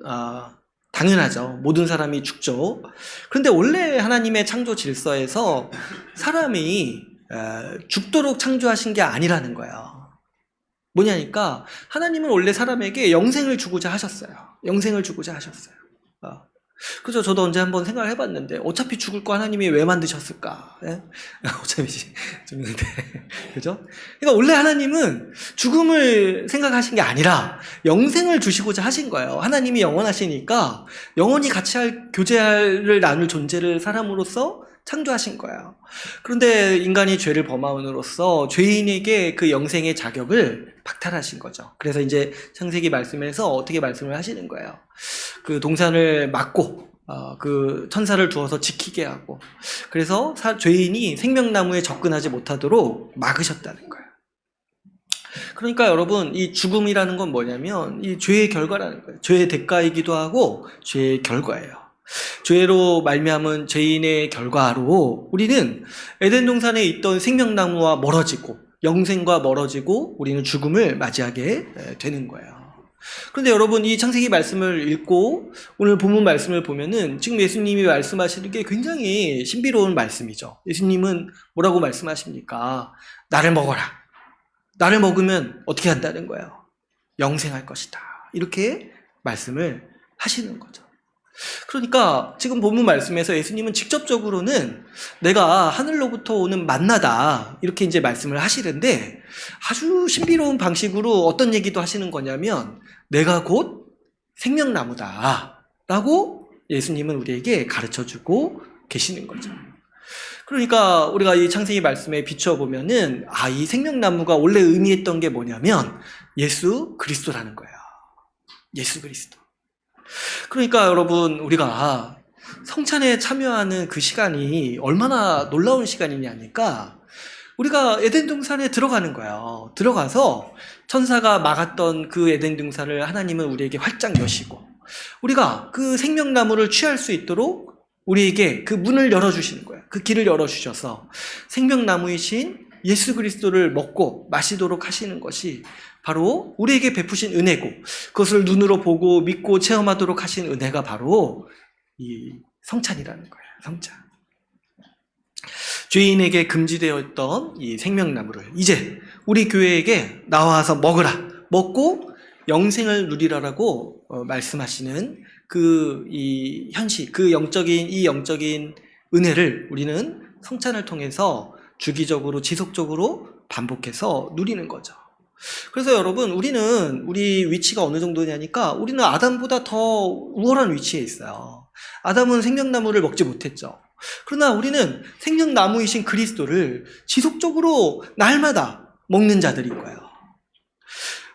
당연하죠. 모든 사람이 죽죠. 그런데 원래 하나님의 창조 질서에서 사람이 죽도록 창조하신 게 아니라는 거예요. 뭐냐니까 하나님은 원래 사람에게 영생을 주고자 하셨어요. 영생을 주고자 하셨어요. 그죠? 저도 언제 한번 생각을 해봤는데 어차피 죽을 거 하나님이 왜 만드셨을까? 예? 어차피 죽는데 그죠? 그러니까 원래 하나님은 죽음을 생각하신 게 아니라 영생을 주시고자 하신 거예요. 하나님이 영원하시니까 영원히 같이 교제를 나눌 존재를 사람으로서 창조하신 거예요. 그런데 인간이 죄를 범함으로써 죄인에게 그 영생의 자격을 박탈하신 거죠. 그래서 이제 창세기 말씀에서 어떻게 말씀을 하시는 거예요. 그 동산을 막고 그 천사를 두어서 지키게 하고 그래서 죄인이 생명나무에 접근하지 못하도록 막으셨다는 거예요. 그러니까 여러분 이 죽음이라는 건 뭐냐면 이 죄의 결과라는 거예요. 죄의 대가이기도 하고 죄의 결과예요. 죄로 말미암은 죄인의 결과로 우리는 에덴 동산에 있던 생명나무와 멀어지고 영생과 멀어지고 우리는 죽음을 맞이하게 되는 거예요. 그런데 여러분 이 창세기 말씀을 읽고 오늘 본문 말씀을 보면은 지금 예수님이 말씀하시는 게 굉장히 신비로운 말씀이죠. 예수님은 뭐라고 말씀하십니까? 나를 먹어라. 나를 먹으면 어떻게 한다는 거예요? 영생할 것이다. 이렇게 말씀을 하시는 거죠. 그러니까 지금 본문 말씀에서 예수님은 직접적으로는 내가 하늘로부터 오는 만나다 이렇게 이제 말씀을 하시는데 아주 신비로운 방식으로 어떤 얘기도 하시는 거냐면 내가 곧 생명나무다 라고 예수님은 우리에게 가르쳐주고 계시는 거죠. 그러니까 우리가 이 창세기 말씀에 비추어 보면은 이 생명나무가 원래 의미했던 게 뭐냐면 예수 그리스도라는 거예요. 예수 그리스도. 그러니까 여러분 우리가 성찬에 참여하는 그 시간이 얼마나 놀라운 시간이냐니까 우리가 에덴 동산에 들어가는 거예요. 들어가서 천사가 막았던 그 에덴 동산을 하나님은 우리에게 활짝 여시고 우리가 그 생명나무를 취할 수 있도록 우리에게 그 문을 열어주시는 거예요. 그 길을 열어주셔서 생명나무이신 예수 그리스도를 먹고 마시도록 하시는 것이 바로 우리에게 베푸신 은혜고 그것을 눈으로 보고 믿고 체험하도록 하신 은혜가 바로 이 성찬이라는 거예요. 성찬. 죄인에게 금지되어 있던 이 생명나무를 이제 우리 교회에게 나와서 먹으라. 먹고 영생을 누리라라고 말씀하시는 이 현실, 이 영적인 은혜를 우리는 성찬을 통해서 주기적으로 지속적으로 반복해서 누리는 거죠. 그래서 여러분 우리 위치가 어느 정도냐니까 우리는 아담보다 더 우월한 위치에 있어요. 아담은 생명나무를 먹지 못했죠. 그러나 우리는 생명나무이신 그리스도를 지속적으로 날마다 먹는 자들인 거예요.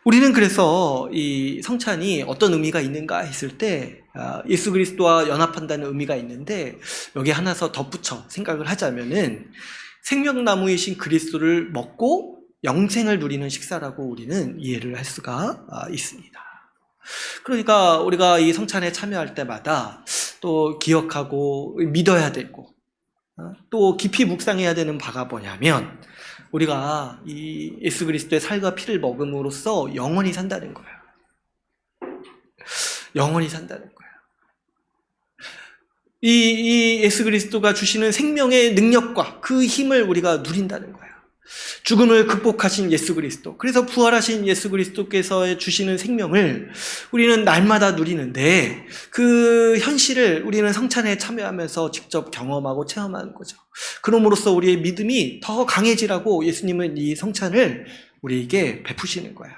우리는 그래서 이 성찬이 어떤 의미가 있는가 했을 때 예수 그리스도와 연합한다는 의미가 있는데 여기에 하나 더 덧붙여 생각을 하자면은 생명나무이신 그리스도를 먹고 영생을 누리는 식사라고 우리는 이해를 할 수가 있습니다. 그러니까 우리가 이 성찬에 참여할 때마다 또 기억하고 믿어야 되고 또 깊이 묵상해야 되는 바가 뭐냐면 우리가 이 예수 그리스도의 살과 피를 먹음으로써 영원히 산다는 거예요. 영원히 산다는 거예요. 이 예수 그리스도가 주시는 생명의 능력과 그 힘을 우리가 누린다는 거예요. 죽음을 극복하신 예수 그리스도, 그래서 부활하신 예수 그리스도께서 주시는 생명을 우리는 날마다 누리는데 그 현실을 우리는 성찬에 참여하면서 직접 경험하고 체험하는 거죠. 그럼으로써 우리의 믿음이 더 강해지라고 예수님은 이 성찬을 우리에게 베푸시는 거예요.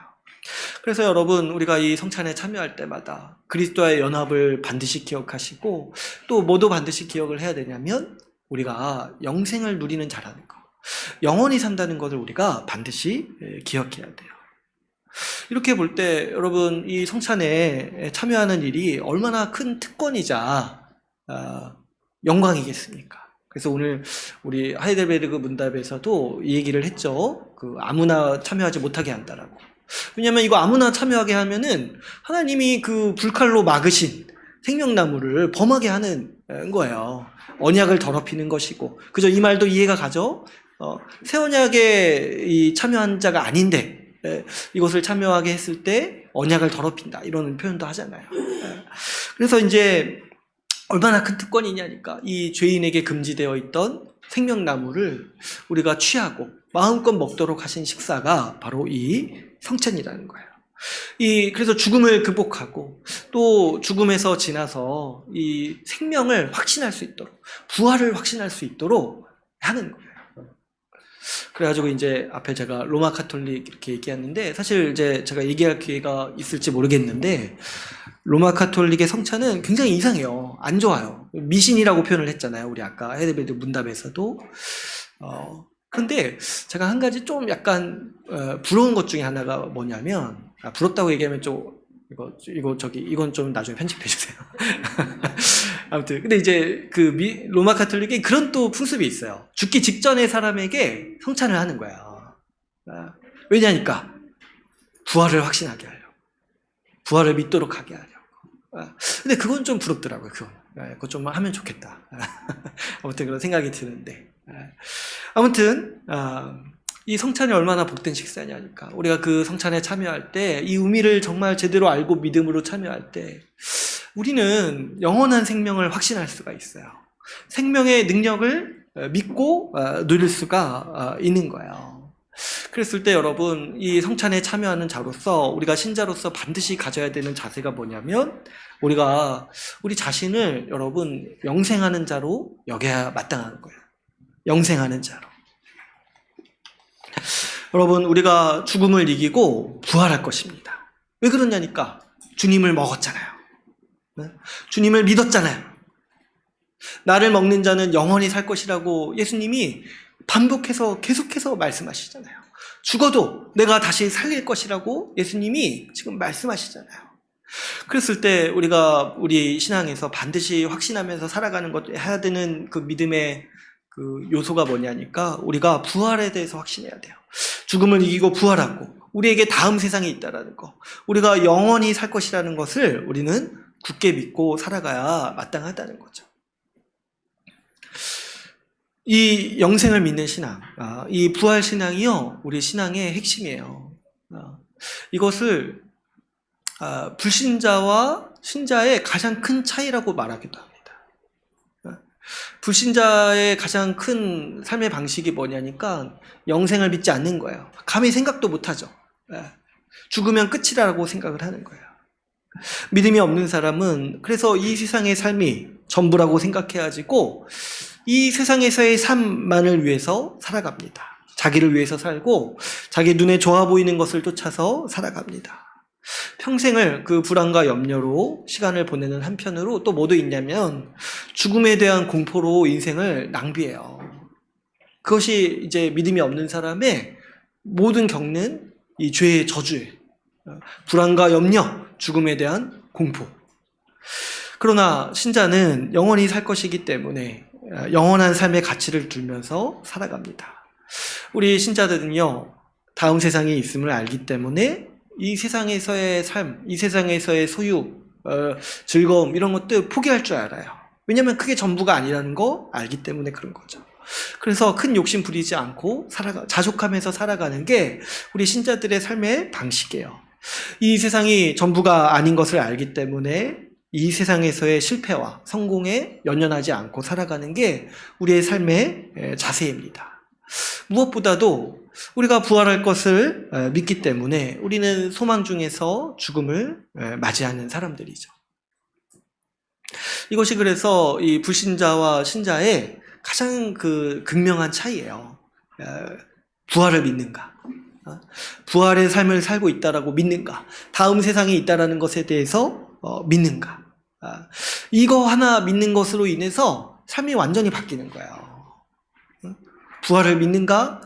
그래서 여러분 우리가 이 성찬에 참여할 때마다 그리스도와의 연합을 반드시 기억하시고 또 뭐도 반드시 기억을 해야 되냐면 우리가 영생을 누리는 자라는 거, 영원히 산다는 것을 우리가 반드시 기억해야 돼요. 이렇게 볼 때 여러분 이 성찬에 참여하는 일이 얼마나 큰 특권이자 영광이겠습니까? 그래서 오늘 우리 하이델베르그 문답에서도 이 얘기를 했죠. 아무나 참여하지 못하게 한다라고. 왜냐하면 이거 아무나 참여하게 하면은 하나님이 그 불칼로 막으신 생명나무를 범하게 하는 거예요. 언약을 더럽히는 것이고, 그죠? 이 말도 이해가 가죠? 새 언약에 참여한 자가 아닌데 이것을 참여하게 했을 때 언약을 더럽힌다 이런 표현도 하잖아요. 그래서 이제 얼마나 큰 특권이냐니까 이 죄인에게 금지되어 있던 생명나무를 우리가 취하고 마음껏 먹도록 하신 식사가 바로 이 성찬이라는 거예요. 그래서 죽음을 극복하고 또 죽음에서 지나서 이 생명을 확신할 수 있도록, 부활을 확신할 수 있도록 하는 거예요. 그래가지고 이제 앞에 제가 로마 카톨릭 이렇게 얘기했는데 사실 이제 제가 얘기할 기회가 있을지 모르겠는데 로마 카톨릭의 성찬은 굉장히 이상해요. 안 좋아요. 미신이라고 표현을 했잖아요. 우리 아까 헤드베드 문답에서도. 그런데 제가 한 가지 좀 약간 부러운 것 중에 하나가 뭐냐면 부럽다고 얘기하면 좀 이건 좀 나중에 편집해 주세요. 아무튼 근데 이제 로마 카톨릭에 그런 또 풍습이 있어요. 죽기 직전에 사람에게 성찬을 하는 거예요. 왜냐니까 부활을 확신하게 하려고, 부활을 믿도록 하게 하려고. 근데 그건 좀 부럽더라고요. 그거 좀 하면 좋겠다. 아무튼 그런 생각이 드는데 아무튼 이 성찬이 얼마나 복된 식사냐니까 우리가 그 성찬에 참여할 때 이 의미를 정말 제대로 알고 믿음으로 참여할 때 우리는 영원한 생명을 확신할 수가 있어요. 생명의 능력을 믿고 누릴 수가 있는 거예요. 그랬을 때 여러분, 이 성찬에 참여하는 자로서 우리가 신자로서 반드시 가져야 되는 자세가 뭐냐면, 우리 자신을 여러분 영생하는 자로 여겨야 마땅한 거예요. 영생하는 자로. 여러분, 우리가 죽음을 이기고 부활할 것입니다. 왜 그러냐니까 주님을 먹었잖아요. 주님을 믿었잖아요. 나를 먹는 자는 영원히 살 것이라고 예수님이 반복해서 계속해서 말씀하시잖아요. 죽어도 내가 다시 살릴 것이라고 예수님이 지금 말씀하시잖아요. 그랬을 때 우리 신앙에서 반드시 확신하면서 살아가는 것, 해야 되는 그 믿음의 그 요소가 뭐냐니까 우리가 부활에 대해서 확신해야 돼요. 죽음을 이기고 부활하고 우리에게 다음 세상이 있다라는 거, 우리가 영원히 살 것이라는 것을 우리는 굳게 믿고 살아가야 마땅하다는 거죠. 이 영생을 믿는 신앙, 이 부활 신앙이요, 우리 신앙의 핵심이에요. 이것을 불신자와 신자의 가장 큰 차이라고 말하기도 합니다. 불신자의 가장 큰 삶의 방식이 뭐냐니까 영생을 믿지 않는 거예요. 감히 생각도 못하죠. 죽으면 끝이라고 생각을 하는 거예요. 믿음이 없는 사람은 그래서 이 세상의 삶이 전부라고 생각해가지고 이 세상에서의 삶만을 위해서 살아갑니다. 자기를 위해서 살고 자기 눈에 좋아 보이는 것을 쫓아서 살아갑니다. 평생을 그 불안과 염려로 시간을 보내는 한편으로 또 뭐도 있냐면 죽음에 대한 공포로 인생을 낭비해요. 그것이 이제 믿음이 없는 사람의 모든 겪는 이 죄의 저주예요. 불안과 염려, 죽음에 대한 공포. 그러나 신자는 영원히 살 것이기 때문에 영원한 삶의 가치를 두면서 살아갑니다. 우리 신자들은요, 다음 세상에 있음을 알기 때문에 이 세상에서의 삶, 이 세상에서의 소유, 즐거움 이런 것들 포기할 줄 알아요. 왜냐하면 그게 전부가 아니라는 거 알기 때문에 그런 거죠. 그래서 큰 욕심 부리지 않고 자족하면서 살아가는 게 우리 신자들의 삶의 방식이에요. 이 세상이 전부가 아닌 것을 알기 때문에 이 세상에서의 실패와 성공에 연연하지 않고 살아가는 게 우리의 삶의 자세입니다. 무엇보다도 우리가 부활할 것을 믿기 때문에 우리는 소망 중에서 죽음을 맞이하는 사람들이죠. 이것이 그래서 이 불신자와 신자의 가장 그 극명한 차이예요. 부활을 믿는가, 부활의 삶을 살고 있다라고 믿는가, 다음 세상이 있다라는 것에 대해서 믿는가. 이거 하나 믿는 것으로 인해서 삶이 완전히 바뀌는 거예요. 부활을 믿는가,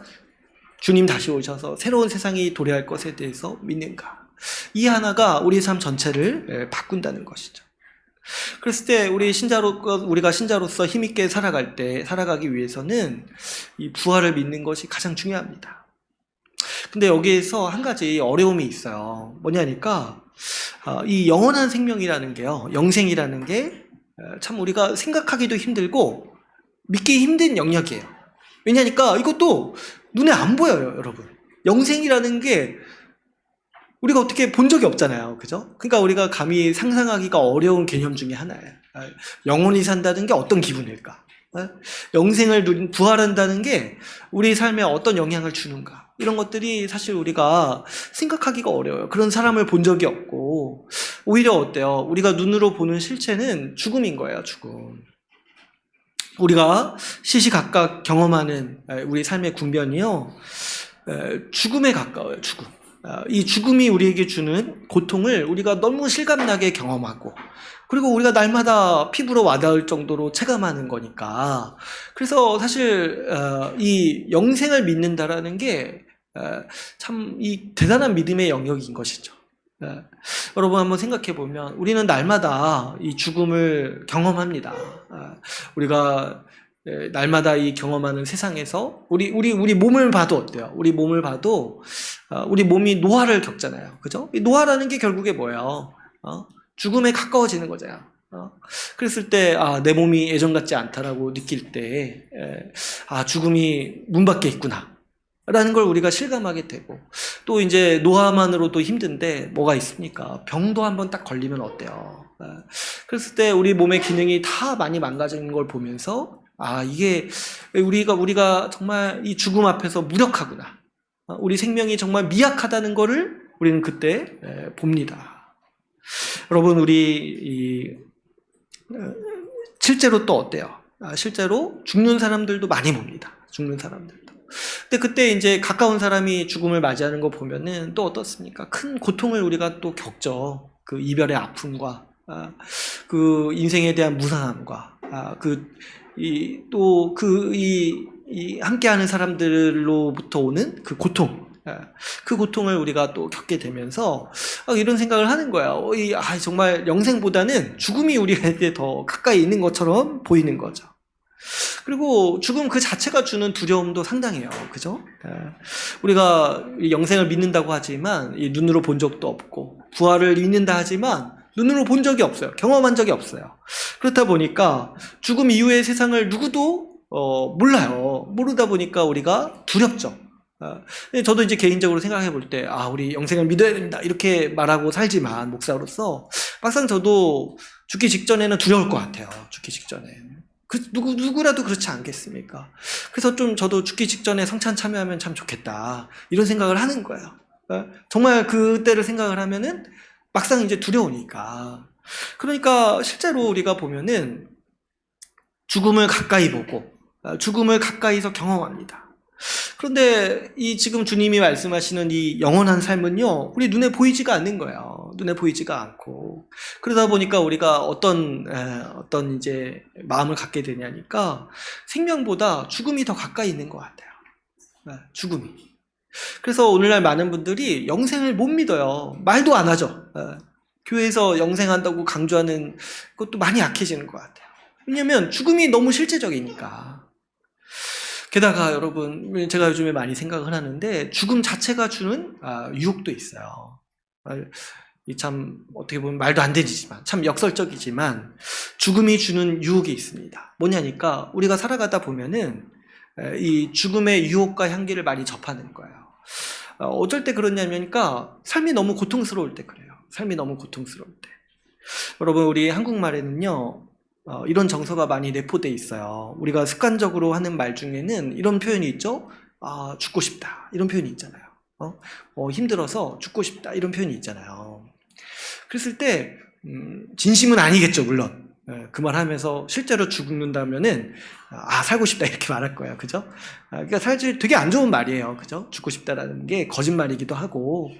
주님 다시 오셔서 새로운 세상이 도래할 것에 대해서 믿는가. 이 하나가 우리 삶 전체를 바꾼다는 것이죠. 그랬을 때 우리가 신자로서 힘있게 살아가기 위해서는 이 부활을 믿는 것이 가장 중요합니다. 근데 여기에서 한 가지 어려움이 있어요. 뭐냐니까 이 영원한 생명이라는 게요, 영생이라는 게 참 우리가 생각하기도 힘들고 믿기 힘든 영역이에요. 왜냐니까 이것도 눈에 안 보여요, 여러분. 영생이라는 게 우리가 어떻게 본 적이 없잖아요. 그죠? 그러니까 우리가 감히 상상하기가 어려운 개념 중에 하나예요. 영원히 산다는 게 어떤 기분일까? 영생을 부활한다는 게 우리 삶에 어떤 영향을 주는가? 이런 것들이 사실 우리가 생각하기가 어려워요. 그런 사람을 본 적이 없고, 오히려 어때요? 우리가 눈으로 보는 실체는 죽음인 거예요, 죽음. 우리가 시시각각 경험하는 우리 삶의 국면이요, 죽음에 가까워요, 죽음. 이 죽음이 우리에게 주는 고통을 우리가 너무 실감나게 경험하고, 그리고 우리가 날마다 피부로 와닿을 정도로 체감하는 거니까. 그래서 사실 이 영생을 믿는다라는 게 참 이 대단한 믿음의 영역인 것이죠. 여러분 한번 생각해 보면 우리는 날마다 이 죽음을 경험합니다. 우리가 날마다 이 경험하는 세상에서 우리 몸을 봐도 어때요? 우리 몸을 봐도 우리 몸이 노화를 겪잖아요. 그죠? 이 노화라는 게 결국에 뭐예요? 죽음에 가까워지는 거잖아요. 그랬을 때 내 몸이 예전 같지 않다라고 느낄 때 죽음이 문 밖에 있구나 라는 걸 우리가 실감하게 되고, 또 이제 노화만으로도 힘든데 뭐가 있습니까? 병도 한번 딱 걸리면 어때요? 그랬을 때 우리 몸의 기능이 다 많이 망가지는 걸 보면서 이게 우리가 정말 이 죽음 앞에서 무력하구나. 우리 생명이 정말 미약하다는 것을 우리는 그때 봅니다. 여러분, 실제로 또 어때요? 실제로 죽는 사람들도 많이 봅니다. 죽는 사람들도. 근데 그때 이제 가까운 사람이 죽음을 맞이하는 거 보면은 또 어떻습니까? 큰 고통을 우리가 또 겪죠. 그 이별의 아픔과, 그 인생에 대한 무상함과, 함께하는 사람들로부터 오는 그 고통, 그 고통을 우리가 또 겪게 되면서 이런 생각을 하는 거야. 정말 영생보다는 죽음이 우리한테 더 가까이 있는 것처럼 보이는 거죠. 그리고 죽음 그 자체가 주는 두려움도 상당해요. 그죠? 우리가 영생을 믿는다고 하지만 눈으로 본 적도 없고, 부활을 믿는다 하지만 눈으로 본 적이 없어요. 경험한 적이 없어요. 그렇다 보니까 죽음 이후의 세상을 누구도 몰라요. 모르다 보니까 우리가 두렵죠. 저도 이제 개인적으로 생각해 볼 때, 우리 영생을 믿어야 된다, 이렇게 말하고 살지만, 목사로서, 막상 저도 죽기 직전에는 두려울 것 같아요. 죽기 직전에. 누구라도 그렇지 않겠습니까? 그래서 좀 저도 죽기 직전에 성찬 참여하면 참 좋겠다, 이런 생각을 하는 거예요. 정말 그때를 생각을 하면은 막상 이제 두려우니까. 그러니까 실제로 우리가 보면은 죽음을 가까이 보고, 죽음을 가까이서 경험합니다. 그런데 지금 주님이 말씀하시는 이 영원한 삶은요, 우리 눈에 보이지가 않는 거예요. 눈에 보이지가 않고. 그러다 보니까 우리가 어떤 이제 마음을 갖게 되냐니까, 생명보다 죽음이 더 가까이 있는 것 같아요. 죽음이. 그래서 오늘날 많은 분들이 영생을 못 믿어요. 말도 안 하죠. 교회에서 영생한다고 강조하는 것도 많이 약해지는 것 같아요. 왜냐면 죽음이 너무 실제적이니까. 게다가 여러분, 제가 요즘에 많이 생각을 하는데, 죽음 자체가 주는 유혹도 있어요. 참 어떻게 보면 말도 안 되지만, 참 역설적이지만 죽음이 주는 유혹이 있습니다. 뭐냐니까, 우리가 살아가다 보면은 이 죽음의 유혹과 향기를 많이 접하는 거예요. 어쩔 때 그러냐니까, 삶이 너무 고통스러울 때 그래요. 삶이 너무 고통스러울 때. 여러분, 우리 한국말에는요, 이런 정서가 많이 내포되어 있어요. 우리가 습관적으로 하는 말 중에는 이런 표현이 있죠. 죽고 싶다, 이런 표현이 있잖아요. 힘들어서 죽고 싶다, 이런 표현이 있잖아요. 그랬을 때 진심은 아니겠죠, 물론. 그 말 하면서 실제로 죽는다면은 살고 싶다, 이렇게 말할 거예요. 그죠? 그러니까 사실 되게 안 좋은 말이에요. 그죠? 죽고 싶다라는 게 거짓말이기도 하고.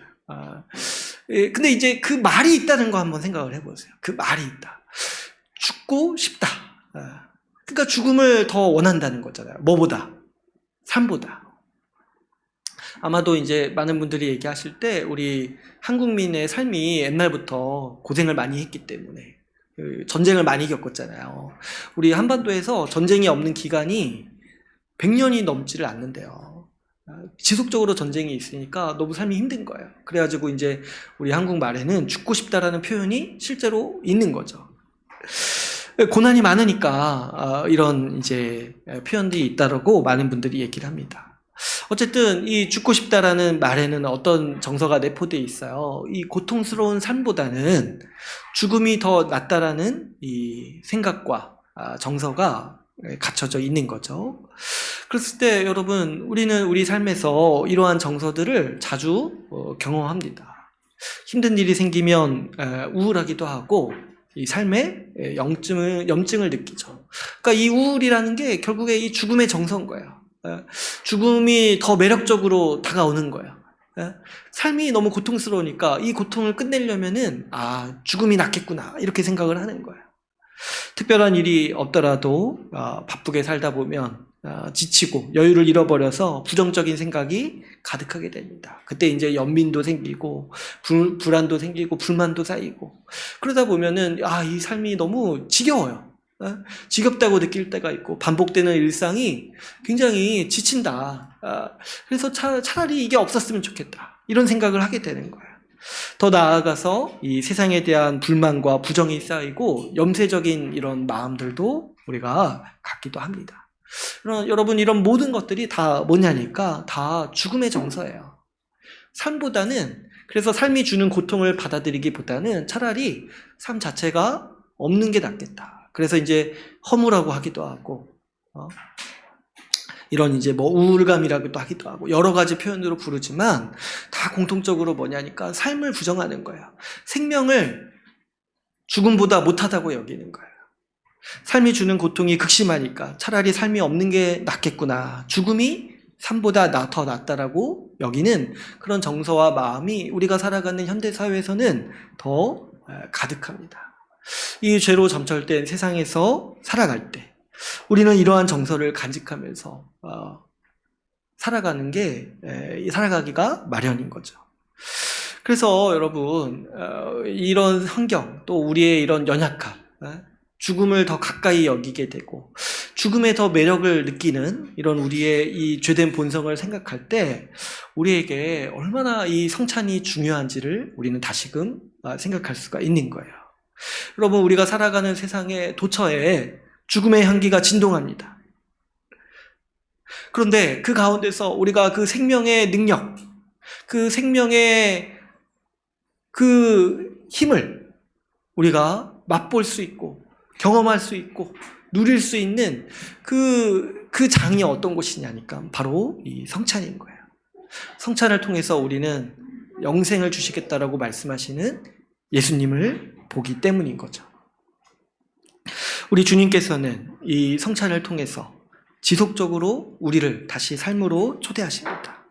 근데 이제 그 말이 있다는 거 한번 생각을 해보세요. 그 말이 있다. 죽고 싶다. 그러니까 죽음을 더 원한다는 거잖아요. 뭐보다? 삶보다. 아마도 이제 많은 분들이 얘기하실 때 우리 한국민의 삶이 옛날부터 고생을 많이 했기 때문에, 전쟁을 많이 겪었잖아요. 우리 한반도에서 전쟁이 없는 기간이 100년이 넘지를 않는데요. 지속적으로 전쟁이 있으니까 너무 삶이 힘든 거예요. 그래가지고 이제 우리 한국말에는 죽고 싶다라는 표현이 실제로 있는 거죠. 고난이 많으니까 이런 이제 표현들이 있다라고 많은 분들이 얘기를 합니다. 어쨌든 이 죽고 싶다라는 말에는 어떤 정서가 내포되어 있어요. 이 고통스러운 삶보다는 죽음이 더 낫다라는 이 생각과 정서가 갖춰져 있는 거죠. 그랬을 때 여러분, 우리는 우리 삶에서 이러한 정서들을 자주 경험합니다. 힘든 일이 생기면 우울하기도 하고, 이 삶에 염증을 느끼죠. 그러니까 이 우울이라는 게 결국에 이 죽음의 정서인 거예요. 죽음이 더 매력적으로 다가오는 거예요. 삶이 너무 고통스러우니까 이 고통을 끝내려면은 죽음이 낫겠구나, 이렇게 생각을 하는 거예요. 특별한 일이 없더라도 바쁘게 살다 보면 지치고 여유를 잃어버려서 부정적인 생각이 가득하게 됩니다. 그때 이제 연민도 생기고 불안도 생기고 불만도 쌓이고, 그러다 보면은 이 삶이 너무 지겨워요. 지겹다고 느낄 때가 있고, 반복되는 일상이 굉장히 지친다. 그래서 차라리 이게 없었으면 좋겠다, 이런 생각을 하게 되는 거예요. 더 나아가서 이 세상에 대한 불만과 부정이 쌓이고 염세적인 이런 마음들도 우리가 갖기도 합니다. 여러분, 이런 모든 것들이 다 뭐냐니까 다 죽음의 정서예요. 삶보다는, 그래서 삶이 주는 고통을 받아들이기보다는 차라리 삶 자체가 없는 게 낫겠다. 그래서 이제 허무라고 하기도 하고, 이런 이제 뭐 우울감이라고도 하기도 하고 여러 가지 표현으로 부르지만 다 공통적으로 뭐냐니까 삶을 부정하는 거예요. 생명을 죽음보다 못하다고 여기는 거예요. 삶이 주는 고통이 극심하니까 차라리 삶이 없는 게 낫겠구나. 죽음이 삶보다 더 낫다라고 여기는 그런 정서와 마음이 우리가 살아가는 현대사회에서는 더 가득합니다. 이 죄로 점철된 세상에서 살아갈 때 우리는 이러한 정서를 간직하면서 살아가기가 마련인 거죠. 그래서 여러분 이런 환경 또 우리의 이런 연약함 죽음을 더 가까이 여기게 되고 죽음에 더 매력을 느끼는 이런 우리의 이 죄된 본성을 생각할 때 우리에게 얼마나 이 성찬이 중요한지를 우리는 다시금 생각할 수가 있는 거예요. 여러분 우리가 살아가는 세상의 도처에 죽음의 향기가 진동합니다. 그런데 그 가운데서 우리가 그 생명의 능력, 그 생명의 그 힘을 우리가 맛볼 수 있고 경험할 수 있고 누릴 수 있는 그 장이 어떤 곳이냐니까 바로 이 성찬인 거예요. 성찬을 통해서 우리는 영생을 주시겠다라고 말씀하시는 예수님을 보기 때문인 거죠. 우리 주님께서는 이 성찬을 통해서 지속적으로 우리를 다시 삶으로 초대하십니다.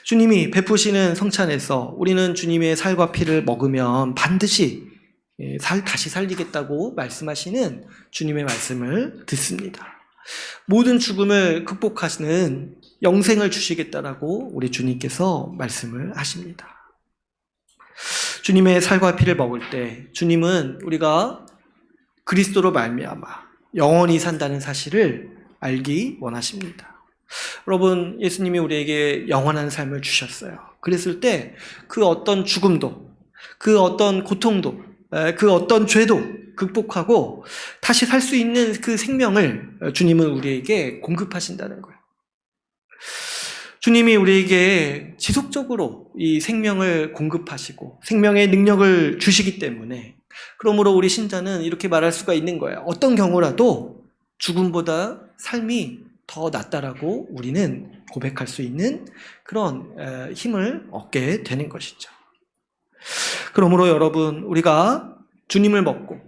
주님이 베푸시는 성찬에서 우리는 주님의 살과 피를 먹으면 반드시 다시 살리겠다고 말씀하시는 주님의 말씀을 듣습니다. 모든 죽음을 극복하시는 영생을 주시겠다라고 우리 주님께서 말씀을 하십니다. 주님의 살과 피를 먹을 때 주님은 우리가 그리스도로 말미암아 영원히 산다는 사실을 알기 원하십니다. 여러분 예수님이 우리에게 영원한 삶을 주셨어요. 그랬을 때 그 어떤 죽음도 그 어떤 고통도 그 어떤 죄도 극복하고 다시 살 수 있는 그 생명을 주님은 우리에게 공급하신다는 거예요. 주님이 우리에게 지속적으로 이 생명을 공급하시고 생명의 능력을 주시기 때문에 그러므로 우리 신자는 이렇게 말할 수가 있는 거예요. 어떤 경우라도 죽음보다 삶이 더 낫다라고 우리는 고백할 수 있는 그런 힘을 얻게 되는 것이죠. 그러므로 여러분 우리가 주님을 먹고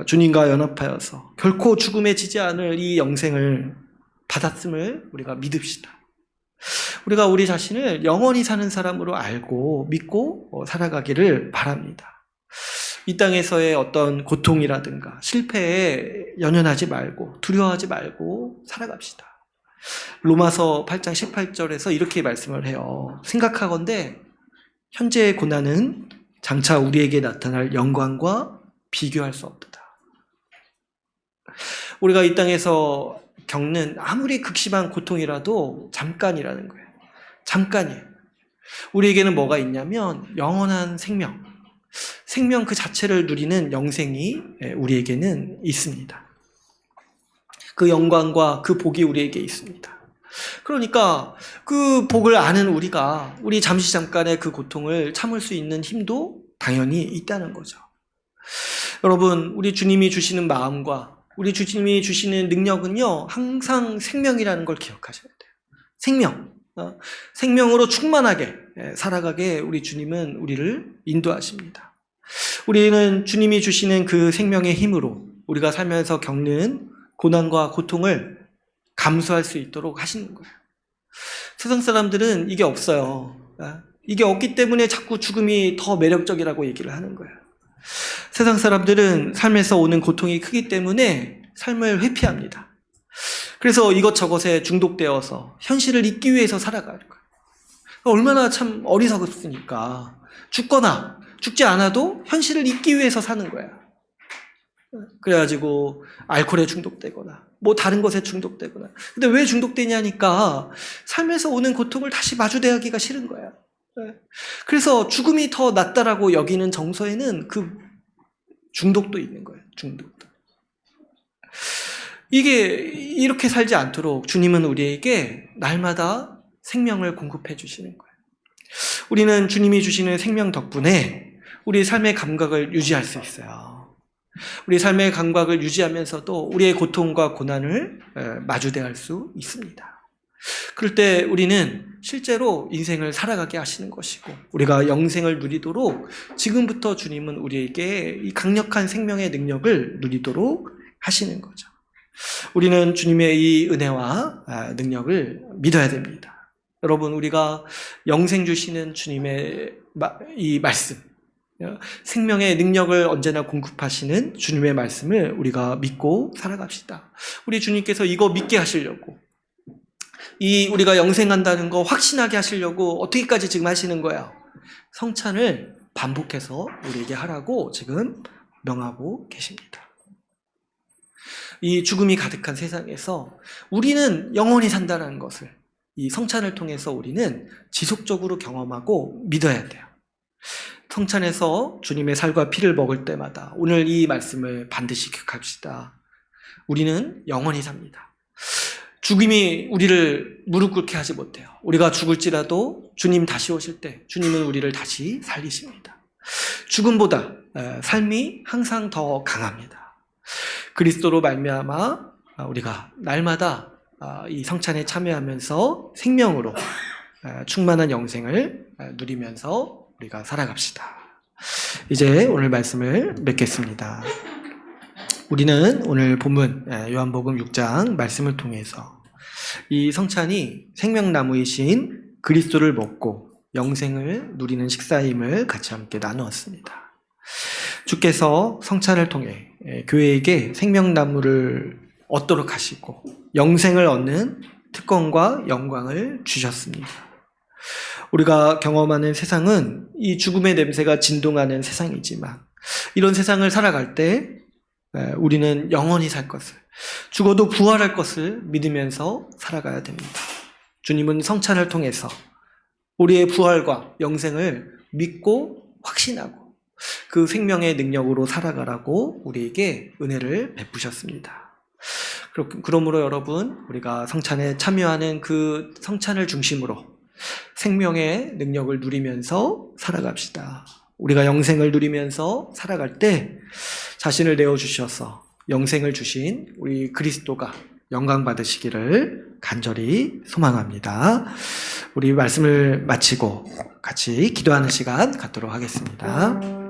주님과 연합하여서 결코 죽음에 지지 않을 이 영생을 받았음을 우리가 믿읍시다. 우리가 우리 자신을 영원히 사는 사람으로 알고 믿고 살아가기를 바랍니다. 이 땅에서의 어떤 고통이라든가 실패에 연연하지 말고 두려워하지 말고 살아갑시다. 로마서 8장 18절에서 이렇게 말씀을 해요. 생각하건대 현재의 고난은 장차 우리에게 나타날 영광과 비교할 수 없다. 우리가 이 땅에서 겪는 아무리 극심한 고통이라도 잠깐이라는 거예요. 잠깐이에요. 우리에게는 뭐가 있냐면 영원한 생명 그 자체를 누리는 영생이 우리에게는 있습니다. 그 영광과 그 복이 우리에게 있습니다. 그러니까 그 복을 아는 우리 잠시 잠깐의 그 고통을 참을 수 있는 힘도 당연히 있다는 거죠. 여러분, 우리 주님이 주시는 마음과 우리 주님이 주시는 능력은요, 항상 생명이라는 걸 기억하셔야 돼요. 생명으로 충만하게 살아가게 우리 주님은 우리를 인도하십니다. 우리는 주님이 주시는 그 생명의 힘으로 우리가 살면서 겪는 고난과 고통을 감수할 수 있도록 하시는 거예요. 세상 사람들은 이게 없어요. 이게 없기 때문에 자꾸 죽음이 더 매력적이라고 얘기를 하는 거예요. 세상 사람들은 삶에서 오는 고통이 크기 때문에 삶을 회피합니다. 그래서 이것저것에 중독되어서 현실을 잊기 위해서 살아가는 거예요. 얼마나 참 어리석습니까? 죽거나 죽지 않아도 현실을 잊기 위해서 사는 거예요. 그래가지고 알코올에 중독되거나 뭐 다른 것에 중독되거나. 근데 왜 중독되냐니까 삶에서 오는 고통을 다시 마주대하기가 싫은 거예요. 그래서 죽음이 더 낫다라고 여기는 정서에는 그 중독도 있는 거예요. 중독도. 이게 이렇게 살지 않도록 주님은 우리에게 날마다 생명을 공급해 주시는 거예요. 우리는 주님이 주시는 생명 덕분에 우리 삶의 감각을 유지할 수 있어요. 우리 삶의 감각을 유지하면서도 우리의 고통과 고난을 마주대할 수 있습니다. 그럴 때 우리는 실제로 인생을 살아가게 하시는 것이고 우리가 영생을 누리도록 지금부터 주님은 우리에게 이 강력한 생명의 능력을 누리도록 하시는 거죠. 우리는 주님의 이 은혜와 능력을 믿어야 됩니다. 여러분, 우리가 영생 주시는 주님의 이 말씀, 생명의 능력을 언제나 공급하시는 주님의 말씀을 우리가 믿고 살아갑시다. 우리 주님께서 이거 믿게 하시려고, 우리가 영생한다는 거 확신하게 하시려고 어떻게까지 지금 하시는 거야? 성찬을 반복해서 우리에게 하라고 지금 명하고 계십니다. 이 죽음이 가득한 세상에서 우리는 영원히 산다는 것을 이 성찬을 통해서 우리는 지속적으로 경험하고 믿어야 돼요. 성찬에서 주님의 살과 피를 먹을 때마다 오늘 이 말씀을 반드시 기억합시다. 우리는 영원히 삽니다. 죽음이 우리를 무릎 꿇게 하지 못해요. 우리가 죽을지라도 주님 다시 오실 때 주님은 우리를 다시 살리십니다. 죽음보다 삶이 항상 더 강합니다. 그리스도로 말미암아 우리가 날마다 이 성찬에 참여하면서 생명으로 충만한 영생을 누리면서 우리가 살아갑시다. 이제 오늘 말씀을 맺겠습니다. 우리는 오늘 본문 요한복음 6장 말씀을 통해서 이 성찬이 생명나무이신 그리스도를 먹고 영생을 누리는 식사임을 같이 함께 나누었습니다. 주께서 성찬을 통해 교회에게 생명나무를 얻도록 하시고 영생을 얻는 특권과 영광을 주셨습니다. 우리가 경험하는 세상은 이 죽음의 냄새가 진동하는 세상이지만 이런 세상을 살아갈 때 우리는 영원히 살 것을, 죽어도 부활할 것을 믿으면서 살아가야 됩니다. 주님은 성찬을 통해서 우리의 부활과 영생을 믿고 확신하고 그 생명의 능력으로 살아가라고 우리에게 은혜를 베푸셨습니다. 그러므로 여러분, 우리가 성찬에 참여하는 그 성찬을 중심으로 생명의 능력을 누리면서 살아갑시다. 우리가 영생을 누리면서 살아갈 때 자신을 내어주셔서 영생을 주신 우리 그리스도가 영광 받으시기를 간절히 소망합니다. 우리 말씀을 마치고 같이 기도하는 시간 갖도록 하겠습니다.